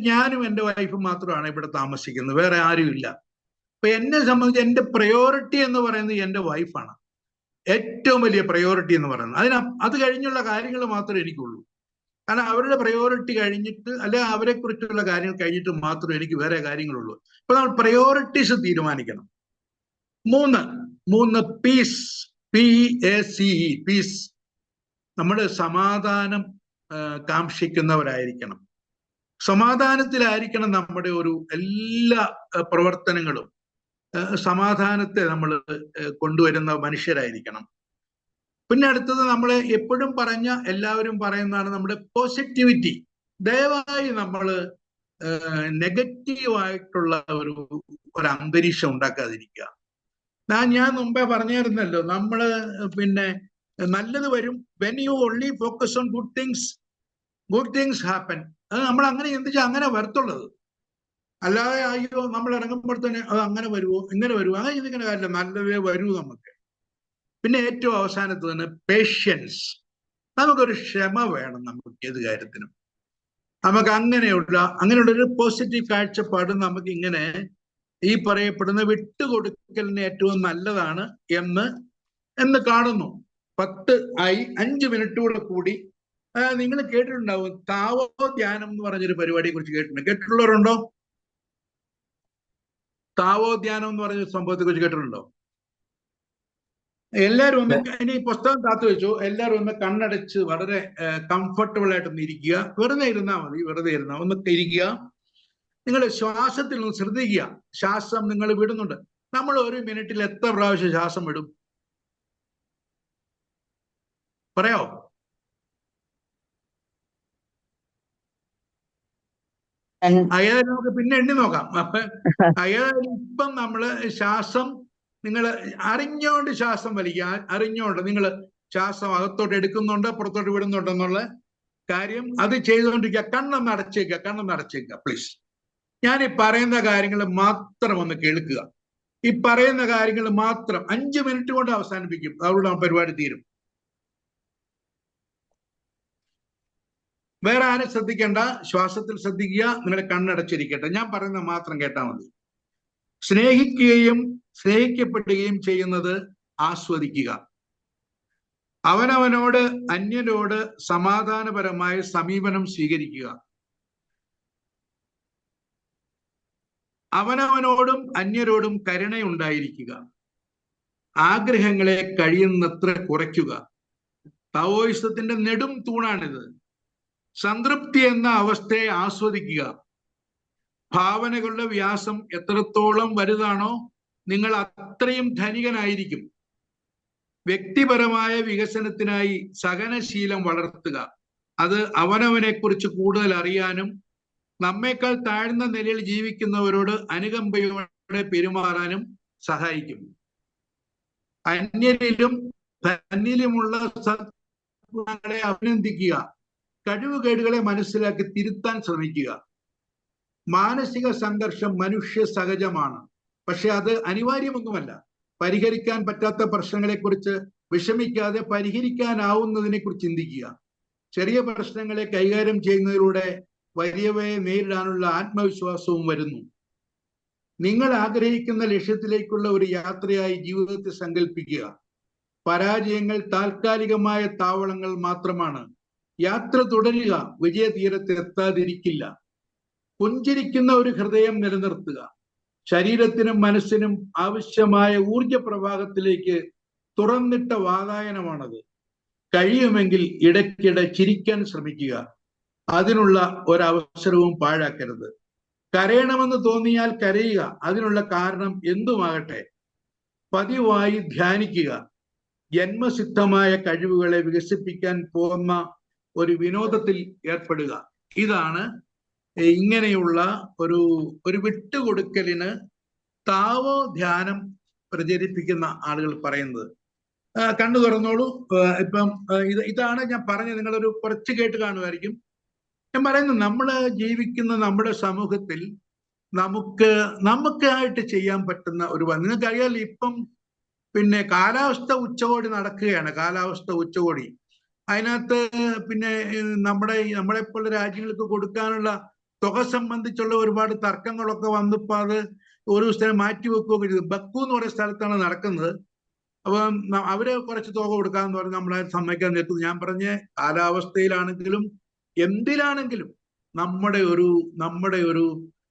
[SPEAKER 2] ഞാനും എൻ്റെ വൈഫും മാത്രമാണ് ഇവിടെ താമസിക്കുന്നത്, വേറെ ആരുമില്ല. അപ്പൊ എന്നെ സംബന്ധിച്ച് എൻ്റെ പ്രയോറിറ്റി എന്ന് പറയുന്നത് എൻ്റെ വൈഫാണ്. ഏറ്റവും വലിയ പ്രയോറിറ്റി എന്ന് പറയുന്നത്. അത് കഴിഞ്ഞുള്ള കാര്യങ്ങൾ മാത്രമേ എനിക്കുള്ളൂ. കാരണം അവരുടെ പ്രയോറിറ്റി കഴിഞ്ഞിട്ട്, അല്ലെ അവരെ കുറിച്ചുള്ള കാര്യങ്ങൾ കഴിഞ്ഞിട്ട് മാത്രമേ എനിക്ക് വേറെ കാര്യങ്ങളുള്ളൂ. അപ്പൊ നമ്മൾ പ്രയോറിറ്റീസ് തീരുമാനിക്കണം. 3 പീസ്. PACE, piece. നമ്മൾ സമാധാനം കാക്ഷിക്കുന്നവരായിരിക്കണം. സമാധാനത്തിലായിരിക്കണം നമ്മുടെ എല്ലാ പ്രവർത്തനങ്ങളും. സമാധാനത്തെ നമ്മൾ കൊണ്ടുവരുന്ന മനുഷ്യരായിരിക്കണം. പിന്നെ അടുത്തത് നമ്മൾ എപ്പോഴും എല്ലാവരും പറയുന്നതാണ് നമ്മുടെ പോസിറ്റിവിറ്റി. ദയവായി നമ്മൾ നെഗറ്റീവായിട്ടുള്ള ഒരു അന്തരീക്ഷം ഉണ്ടാക്കാതിരിക്കുക. ഞാൻ മുമ്പേ പറഞ്ഞായിരുന്നല്ലോ, നമ്മള് പിന്നെ നല്ലത് വരും. When you only focus on good things happen. അത് നമ്മൾ അങ്ങനെ ചിന്തിച്ചാൽ അങ്ങനെ വരത്തുള്ളത്. അല്ലാതെ അയ്യോ നമ്മൾ ഇറങ്ങുമ്പോൾ തന്നെ അത് അങ്ങനെ വരുമോ ഇങ്ങനെ വരുമോ അങ്ങനെ ചിന്തിക്കുന്ന കാര്യമില്ല. നല്ലതേ വരൂ നമുക്ക്. പിന്നെ ഏറ്റവും അവസാനത്ത് തന്നെ പേഷ്യൻസ്. നമുക്കൊരു ക്ഷമ വേണം. നമുക്ക് ഏത് കാര്യത്തിനും നമുക്ക് അങ്ങനെയുള്ള ഒരു പോസിറ്റീവ് കാഴ്ചപ്പാട് നമുക്ക് ഇങ്ങനെ ഈ പറയപ്പെടുന്ന വിട്ടുകൊടുക്കലിന് ഏറ്റവും നല്ലതാണ് എന്ന് കാണുന്നു. 10 ആയി. 5 മിനിറ്റ് കൂടി. നിങ്ങൾ കേട്ടിട്ടുണ്ടാവും താവോ ധ്യാനം എന്ന് പറഞ്ഞൊരു പരിപാടിയെ കുറിച്ച് കേട്ടിട്ടുള്ളവരുണ്ടോ? താവോ ധ്യാനം എന്ന് പറഞ്ഞ സംഭവത്തെ കുറിച്ച് കേട്ടിട്ടുണ്ടോ? എല്ലാവരും ഒന്ന് ഇനി പുസ്തകം കാത്തു വെച്ചു. എല്ലാവരും ഒന്ന് കണ്ണടച്ച് വളരെ കംഫർട്ടബിൾ ആയിട്ടൊന്ന് ഇരിക്കുക. വെറുതെ ഇരുന്നാൽ മതി. ഒന്ന് ഇരിക്കുക. നിങ്ങൾ ശ്വാസത്തിൽ ഒന്ന് ശ്രദ്ധിക്കുക. ശ്വാസം നിങ്ങൾ വിടുന്നുണ്ട്. നമ്മൾ 1 മിനിറ്റിൽ എത്ര പ്രാവശ്യം ശ്വാസം വിടും? പറയാവോ? അതായത് നമുക്ക് പിന്നെ എണ്ണി നോക്കാം. അതായത് ഇപ്പം നമ്മള് ശ്വാസം നിങ്ങൾ അറിഞ്ഞോണ്ട് ശ്വാസം വലിക്കുക. അറിഞ്ഞോണ്ട് നിങ്ങൾ ശ്വാസം അകത്തോട്ട് എടുക്കുന്നുണ്ടോ പുറത്തോട്ട് വിടുന്നുണ്ടോ എന്നുള്ള കാര്യം അത് ചെയ്തുകൊണ്ടിരിക്കുക. കണ്ണൊന്ന് അടച്ചേക്കുക പ്ലീസ്. ഞാൻ ഈ പറയുന്ന കാര്യങ്ങൾ മാത്രം ഒന്ന് കേൾക്കുക. ഈ പറയുന്ന കാര്യങ്ങൾ മാത്രം 5 മിനിറ്റ് കൊണ്ട് അവസാനിപ്പിക്കും. അതുകൊണ്ട് പരിപാടി തീരും. വേറെ ആരും ശ്രദ്ധിക്കേണ്ട. ശ്വാസത്തിൽ ശ്രദ്ധിക്കുക. നിങ്ങളുടെ കണ്ണടച്ചിരിക്കട്ടെ. ഞാൻ പറയുന്നത് മാത്രം കേട്ടാൽ മതി. സ്നേഹിക്കുകയും സ്നേഹിക്കപ്പെടുകയും ചെയ്യുന്നത് ആസ്വദിക്കുക. അവനവനോട് അന്യരോട് സമാധാനപരമായ സമീപനം സ്വീകരിക്കുക. അവനവനോടും അന്യരോടും കരുണയുണ്ടായിരിക്കുക. ആഗ്രഹങ്ങളെ കഴിയുന്നത്ര കുറയ്ക്കുക. താവോയിസത്തിന്റെ നെടും തൂണാണിത്. സംതൃപ്തി എന്ന അവസ്ഥയെ ആസ്വദിക്കുക. ഭാവനകളുടെ വ്യാസം എത്രത്തോളം വലുതാണോ നിങ്ങൾ അത്രയും ധനികനായിരിക്കും. വ്യക്തിപരമായ വികസനത്തിനായി സഹനശീലം വളർത്തുക. അത് അവനവനെ കുറിച്ച് കൂടുതൽ അറിയാനും നമ്മേക്കാൾ താഴ്ന്ന നിലയിൽ ജീവിക്കുന്നവരോട് അനുകമ്പയോടെ പെരുമാറാനും സഹായിക്കും. അന്യരിലും തന്നിലുമുള്ള സദ്ഗുണങ്ങളെ അഭിനന്ദിക്കുക. കഴിവുകേടുകളെ മനസ്സിലാക്കി തിരുത്താൻ ശ്രമിക്കുക. മാനസിക സംഘർഷം മനുഷ്യ സഹജമാണ്. പക്ഷെ അത് അനിവാര്യമൊന്നുമല്ല. പരിഹരിക്കാൻ പറ്റാത്ത പ്രശ്നങ്ങളെക്കുറിച്ച് വിഷമിക്കാതെ പരിഹരിക്കാനാവുന്നതിനെ കുറിച്ച് ചിന്തിക്കുക. ചെറിയ പ്രശ്നങ്ങളെ കൈകാര്യം ചെയ്യുന്നതിലൂടെ വലിയവയെ നേരിടാനുള്ള ആത്മവിശ്വാസവും വരുന്നു. നിങ്ങൾ ആഗ്രഹിക്കുന്ന ലക്ഷ്യത്തിലേക്കുള്ള ഒരു യാത്രയായി ജീവിതത്തെ സങ്കല്പിക്കുക. പരാജയങ്ങൾ താൽക്കാലികമായ താവളങ്ങൾ മാത്രമാണ്. യാത്ര തുടരുക. വിജയതീരത്ത് എത്താതിരിക്കില്ല. പുഞ്ചിരിക്കുന്ന ഒരു ഹൃദയം നിലനിർത്തുക. ശരീരത്തിനും മനസ്സിനും ആവശ്യമായ ഊർജ പ്രവാഹത്തിലേക്ക് തുറന്നിട്ട വാതായനമാണത്. കഴിയുമെങ്കിൽ ഇടയ്ക്കിടെ ചിരിക്കാൻ ശ്രമിക്കുക. അതിനുള്ള ഒരവസരവും പാഴാക്കരുത്. കരയണമെന്ന് തോന്നിയാൽ കരയുക. അതിനുള്ള കാരണം എന്തുമാകട്ടെ, പതിവായി ധ്യാനിക്കുക. ജന്മസിദ്ധമായ കഴിവുകളെ വികസിപ്പിക്കാൻ പോകുന്ന ഒരു വിനോദത്തിൽ ഏർപ്പെടുക. ഇതാണ് ഇങ്ങനെയുള്ള ഒരു വിട്ടുകൊടുക്കലിന് താവോ ധ്യാനം പ്രചരിപ്പിക്കുന്ന ആളുകൾ പറയുന്നത്. കണ്ണു തുറന്നോളൂ. ഇപ്പം ഇതാണ് ഞാൻ പറഞ്ഞത്. നിങ്ങളൊരു കുറച്ച് കേട്ട് കാണുമായിരിക്കും. ഞാൻ പറയുന്നത്, നമ്മൾ ജീവിക്കുന്ന നമ്മുടെ സമൂഹത്തിൽ നമുക്കായിട്ട് ചെയ്യാൻ പറ്റുന്ന നിങ്ങൾക്കറിയാലോ, ഇപ്പം പിന്നെ കാലാവസ്ഥ ഉച്ചകോടി നടക്കുകയാണ്. കാലാവസ്ഥ ഉച്ചകോടി. അതിനകത്ത് പിന്നെ നമ്മളെപ്പോലുള്ള രാജ്യങ്ങൾക്ക് കൊടുക്കാനുള്ള തുക സംബന്ധിച്ചുള്ള ഒരുപാട് തർക്കങ്ങളൊക്കെ വന്നപ്പോൾ അത് ഒരു ദിവസത്തേക്ക് മാറ്റി വെക്കുകയൊക്കെ ചെയ്തു. ബക്കു എന്ന് പറയുന്ന സ്ഥലത്താണ് നടക്കുന്നത്. അപ്പം അവര് കുറച്ച് തുക കൊടുക്കാന്ന് പറഞ്ഞ് നമ്മളെ സമ്മതിക്കാൻ നിൽക്കുന്നു. ഞാൻ പറഞ്ഞ കാലാവസ്ഥയിലാണെങ്കിലും എന്തിലാണെങ്കിലും നമ്മുടെ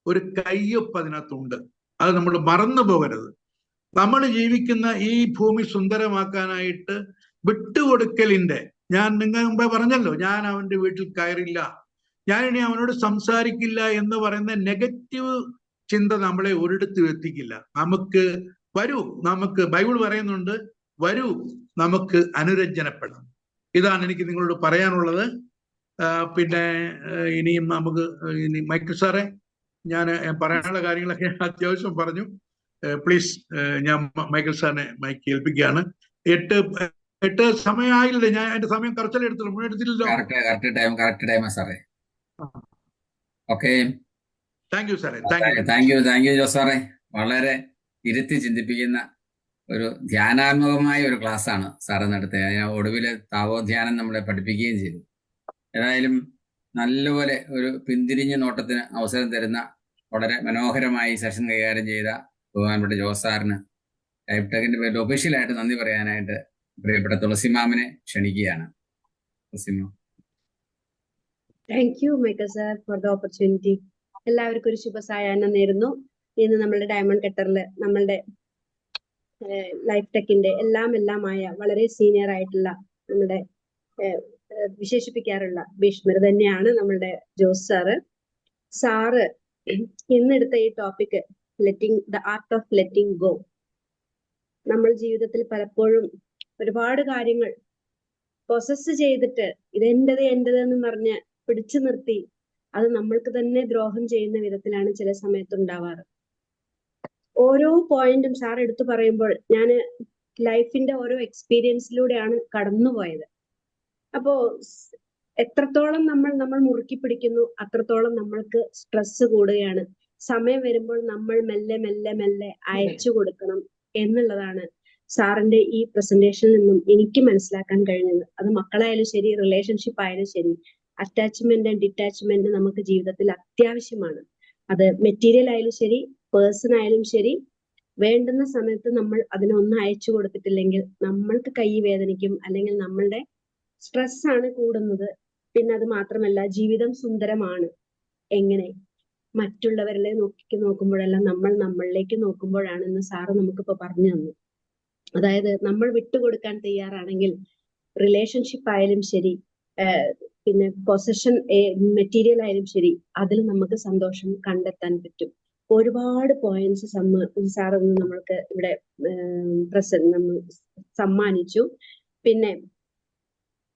[SPEAKER 2] ഒരു കയ്യൊപ്പ് അതിനകത്തുണ്ട്. അത് നമ്മൾ മറന്നു പോകരുത്. നമ്മൾ ജീവിക്കുന്ന ഈ ഭൂമി സുന്ദരമാക്കാനായിട്ട് വിട്ടുകൊടുക്കലിന്റെ, ഞാൻ നിങ്ങൾ മുമ്പേ പറഞ്ഞല്ലോ, ഞാൻ അവന്റെ വീട്ടിൽ കയറില്ല, ഞാൻ ഇനി അവനോട് സംസാരിക്കില്ല എന്ന് പറയുന്ന നെഗറ്റീവ് ചിന്ത നമ്മളെ ഒരിടത്തും എത്തിക്കില്ല. നമുക്ക് ബൈബിൾ പറയുന്നുണ്ട്, വരൂ നമുക്ക് അനുരഞ്ജനപ്പെടാം. ഇതാണ് എനിക്ക് നിങ്ങളോട് പറയാനുള്ളത്. പിന്നെ ഇനിയും ഇനി മൈക്കിൾ സാറേ, ഞാൻ പറയാനുള്ള കാര്യങ്ങളൊക്കെ അത്യാവശ്യം പറഞ്ഞു. പ്ലീസ്, ഞാൻ മൈക്കിൾ സാറിനെ മൈക്ക് ഏൽപ്പിക്കുകയാണ്. 8 സമയമായില്ലേ? ഞാൻ എന്റെ സമയം കുറച്ചല്ലേ എടുത്തുള്ളൂ, മുഴുവൻ എടുത്തില്ലല്ലോ.
[SPEAKER 1] കറക്റ്റ് ടൈമാ സാറേ. ഓക്കെ,
[SPEAKER 2] താങ്ക് യു സാറേ.
[SPEAKER 1] താങ്ക് യു ജോസ് സാറേ. വളരെ ഇരുത്തി ചിന്തിപ്പിക്കുന്ന ഒരു ധ്യാനാത്മകമായ ഒരു ക്ലാസ് ആണ് സാറ് നടത്തിയത്. അതിന് ഒടുവിൽ താവോധ്യാനം നമ്മളെ പഠിപ്പിക്കുകയും ചെയ്തു. ഏതായാലും നല്ലപോലെ ഒരു പിന്തിരിഞ്ഞ നോട്ടത്തിന് അവസരം തരുന്ന വളരെ മനോഹരമായി സെഷൻ കൈകാര്യം ചെയ്ത ബഹുമാനപ്പെട്ട ജോസ് സാറിന് ലൈഫ് ടെക്കിന്റെ പേരിൽ ഒഫീഷ്യലായിട്ട് നന്ദി പറയാനായിട്ട് പ്രിയപ്പെട്ട തുളസിമാമിനെ ക്ഷണിക്കുകയാണ്. Tulasi ma'am.
[SPEAKER 5] Thank you Michael sir for the opportunity. എല്ലാവർക്കും ഒരു ശുഭസായാഹ്നം നേരുന്നു. ഇന്ന് നമ്മളുടെ ഡയമണ്ട് കട്ടറിൽ നമ്മളുടെ ലൈഫ് ടെക്കിന്റെ എല്ലാമായ വളരെ സീനിയർ ആയിട്ടുള്ള നമ്മുടെ വിശേഷിപ്പിക്കാറുള്ള ഭീഷ്മർ തന്നെയാണ് നമ്മളുടെ ജോസ് സാറ് ഇന്നെടുത്ത ഈ topic the art of letting go. നമ്മൾ ജീവിതത്തിൽ പലപ്പോഴും ഒരുപാട് കാര്യങ്ങൾ പൊസസ് ചെയ്തിട്ട് ഇതെന്റത് എന്ന് പറഞ്ഞ് പിടിച്ചു നിർത്തി അത് നമ്മൾക്ക് തന്നെ ദ്രോഹം ചെയ്യുന്ന വിധത്തിലാണ് ചില സമയത്ത് ഉണ്ടാവാറ്. ഓരോ പോയിന്റും സാർ എടുത്തു പറയുമ്പോൾ ഞാൻ ലൈഫിന്റെ ഓരോ എക്സ്പീരിയൻസിലൂടെയാണ് കടന്നുപോയത്. അപ്പോ എത്രത്തോളം നമ്മൾ മുറുക്കി പിടിക്കുന്നു അത്രത്തോളം നമ്മൾക്ക് സ്ട്രെസ് കൂടുകയാണ്. സമയം വരുമ്പോൾ നമ്മൾ മെല്ലെ അയച്ചു കൊടുക്കണം എന്നുള്ളതാണ് സാറിന്റെ ഈ പ്രസന്റേഷനിൽ നിന്നും എനിക്ക് മനസ്സിലാക്കാൻ കഴിഞ്ഞത്. അത് മക്കളായാലും ശരി, റിലേഷൻഷിപ്പ് ആയാലും ശരി, അറ്റാച്ച്മെന്റ് ആൻഡ് ഡിറ്റാച്ച്മെന്റ് നമുക്ക് ജീവിതത്തിൽ അത്യാവശ്യമാണ്. അത് മെറ്റീരിയൽ ആയാലും ശരി, പേഴ്സൺ ആയാലും ശരി, വേണ്ടുന്ന സമയത്ത് നമ്മൾ അതിനൊന്നും അയച്ചു കൊടുത്തിട്ടില്ലെങ്കിൽ നമ്മൾക്ക് കൈ വേദനിക്കും, അല്ലെങ്കിൽ നമ്മളുടെ സ്ട്രെസ് ആണ് കൂടുന്നത്. പിന്നെ അത് മാത്രമല്ല, ജീവിതം സുന്ദരമാണ് എങ്ങനെ മറ്റുള്ളവരിലെ നോക്കുമ്പോഴെല്ലാം നമ്മൾ നമ്മളിലേക്ക് നോക്കുമ്പോഴാണെന്ന് സാറ് നമുക്കിപ്പോ പറഞ്ഞു തന്നു. അതായത് നമ്മൾ വിട്ടുകൊടുക്കാൻ തയ്യാറാണെങ്കിൽ റിലേഷൻഷിപ്പ് ആയാലും ശരി, പിന്നെ പൊസഷൻ മെറ്റീരിയൽ ആയാലും ശരി, അതിൽ നമുക്ക് സന്തോഷം കണ്ടെത്താൻ പറ്റും. ഒരുപാട് പോയിന്റ്സ് സാറ് നമ്മൾക്ക് ഇവിടെ നമ്മൾ സമ്മാനിച്ചു. പിന്നെ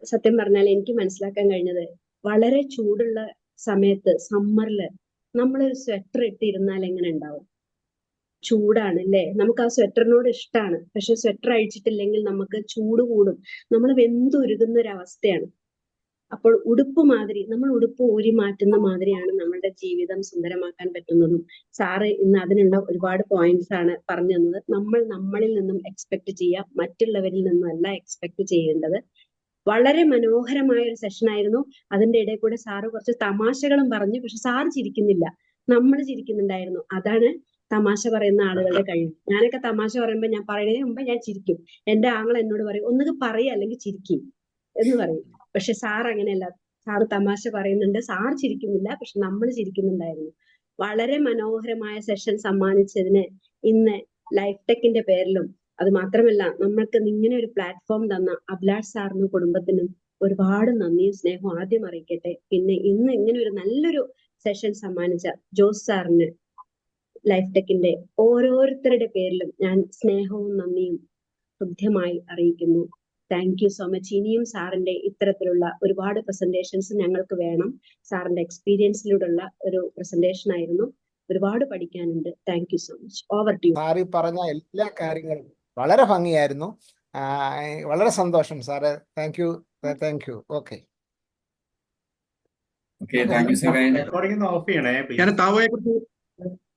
[SPEAKER 5] സത്യം പറഞ്ഞാൽ എനിക്ക് മനസ്സിലാക്കാൻ കഴിഞ്ഞത്, വളരെ ചൂടുള്ള സമയത്ത് സമ്മറില് നമ്മളൊരു സ്വെറ്റർ ഇട്ടിരുന്നാൽ എങ്ങനെ ഉണ്ടാവും? ചൂടാണ് അല്ലേ? നമുക്ക് ആ സ്വെറ്ററിനോട് ഇഷ്ടമാണ്. പക്ഷെ സ്വെറ്റർ അഴിച്ചിട്ടില്ലെങ്കിൽ നമുക്ക് ചൂട് കൂടും, നമ്മൾ വെന്തുരുകുന്ന ഒരവസ്ഥയാണ്. അപ്പോൾ നമ്മൾ ഉടുപ്പ് ഊരി മാറ്റുന്ന മാതിരിയാണ് നമ്മളുടെ ജീവിതം സുന്ദരമാക്കാൻ പറ്റുന്നതും. സാറ് ഇന്ന് അതിനുള്ള ഒരുപാട് പോയിന്റ്സ് ആണ് പറഞ്ഞു തന്നത്. നമ്മൾ നമ്മളിൽ നിന്നും എക്സ്പെക്ട് ചെയ്യുക, മറ്റുള്ളവരിൽ നിന്നല്ല എക്സ്പെക്ട് ചെയ്യേണ്ടത്. വളരെ മനോഹരമായ ഒരു സെഷൻ ആയിരുന്നു. അതിന്റെ ഇടയിൽ കൂടെ സാറ് കുറച്ച് തമാശകളും പറഞ്ഞു. പക്ഷെ സാറ് ചിരിക്കുന്നില്ല, നമ്മൾ ചിരിക്കുന്നുണ്ടായിരുന്നു. അതാണ് തമാശ പറയുന്ന ആളുകളുടെ കഴിവ്. ഞാനൊക്കെ തമാശ പറയുമ്പോൾ ഞാൻ പറയുന്നതിന് മുമ്പ് ഞാൻ ചിരിക്കും. എന്റെ ആങ്ങൾ എന്നോട് പറയും, ഒന്നുകിൽ പറയുക അല്ലെങ്കിൽ ചിരിക്കും എന്ന് പറയും. പക്ഷെ സാർ അങ്ങനെയല്ല. സാറ് തമാശ പറയുന്നുണ്ട്, സാർ ചിരിക്കുന്നില്ല, പക്ഷെ നമ്മൾ ചിരിക്കുന്നുണ്ടായിരുന്നു. വളരെ മനോഹരമായ സെഷൻ സമ്മാനിച്ചതിന് ഇന്ന് ലൈഫ് ടെക്കിന്റെ പേരിലും, അത് മാത്രമല്ല നമ്മൾക്ക് ഇങ്ങനെ ഒരു പ്ലാറ്റ്ഫോം തന്ന അഭിലാഷ് സാറിനും കുടുംബത്തിനും ഒരുപാട് നന്ദിയും സ്നേഹവും ആദ്യം അറിയിക്കട്ടെ. പിന്നെ ഇന്ന് ഇങ്ങനെ ഒരു നല്ലൊരു സെഷൻ സമ്മാനിച്ച ജോസ് സാറിന് ലൈഫ് ടെക്കിന്റെ ഓരോരുത്തരുടെ പേരിലും ഞാൻ സ്നേഹവും നന്ദിയും ഹൃദ്യമായി അറിയിക്കുന്നു. Thank you so much. ഇനിയും സാറിന്റെ ഇത്തരത്തിലുള്ള ഒരുപാട് പ്രസന്റേഷൻസ് ഞങ്ങൾക്ക് വേണം. സാറിന്റെ എക്സ്പീരിയൻസിലൂടെയുള്ള ഒരു പ്രസന്റേഷൻ ആയിരുന്നു. ഒരുപാട് പഠിക്കാനുണ്ട്. Thank you so much. Over to you.
[SPEAKER 10] സാറി പറഞ്ഞ എല്ലാ കാര്യങ്ങളും വളരെ ഭംഗിയായിരുന്നു. വളരെ സന്തോഷം sir. Thank you. Okay.
[SPEAKER 1] Okay, thank you sir.
[SPEAKER 2] ഞാൻ താവയെ കുറിച്ച്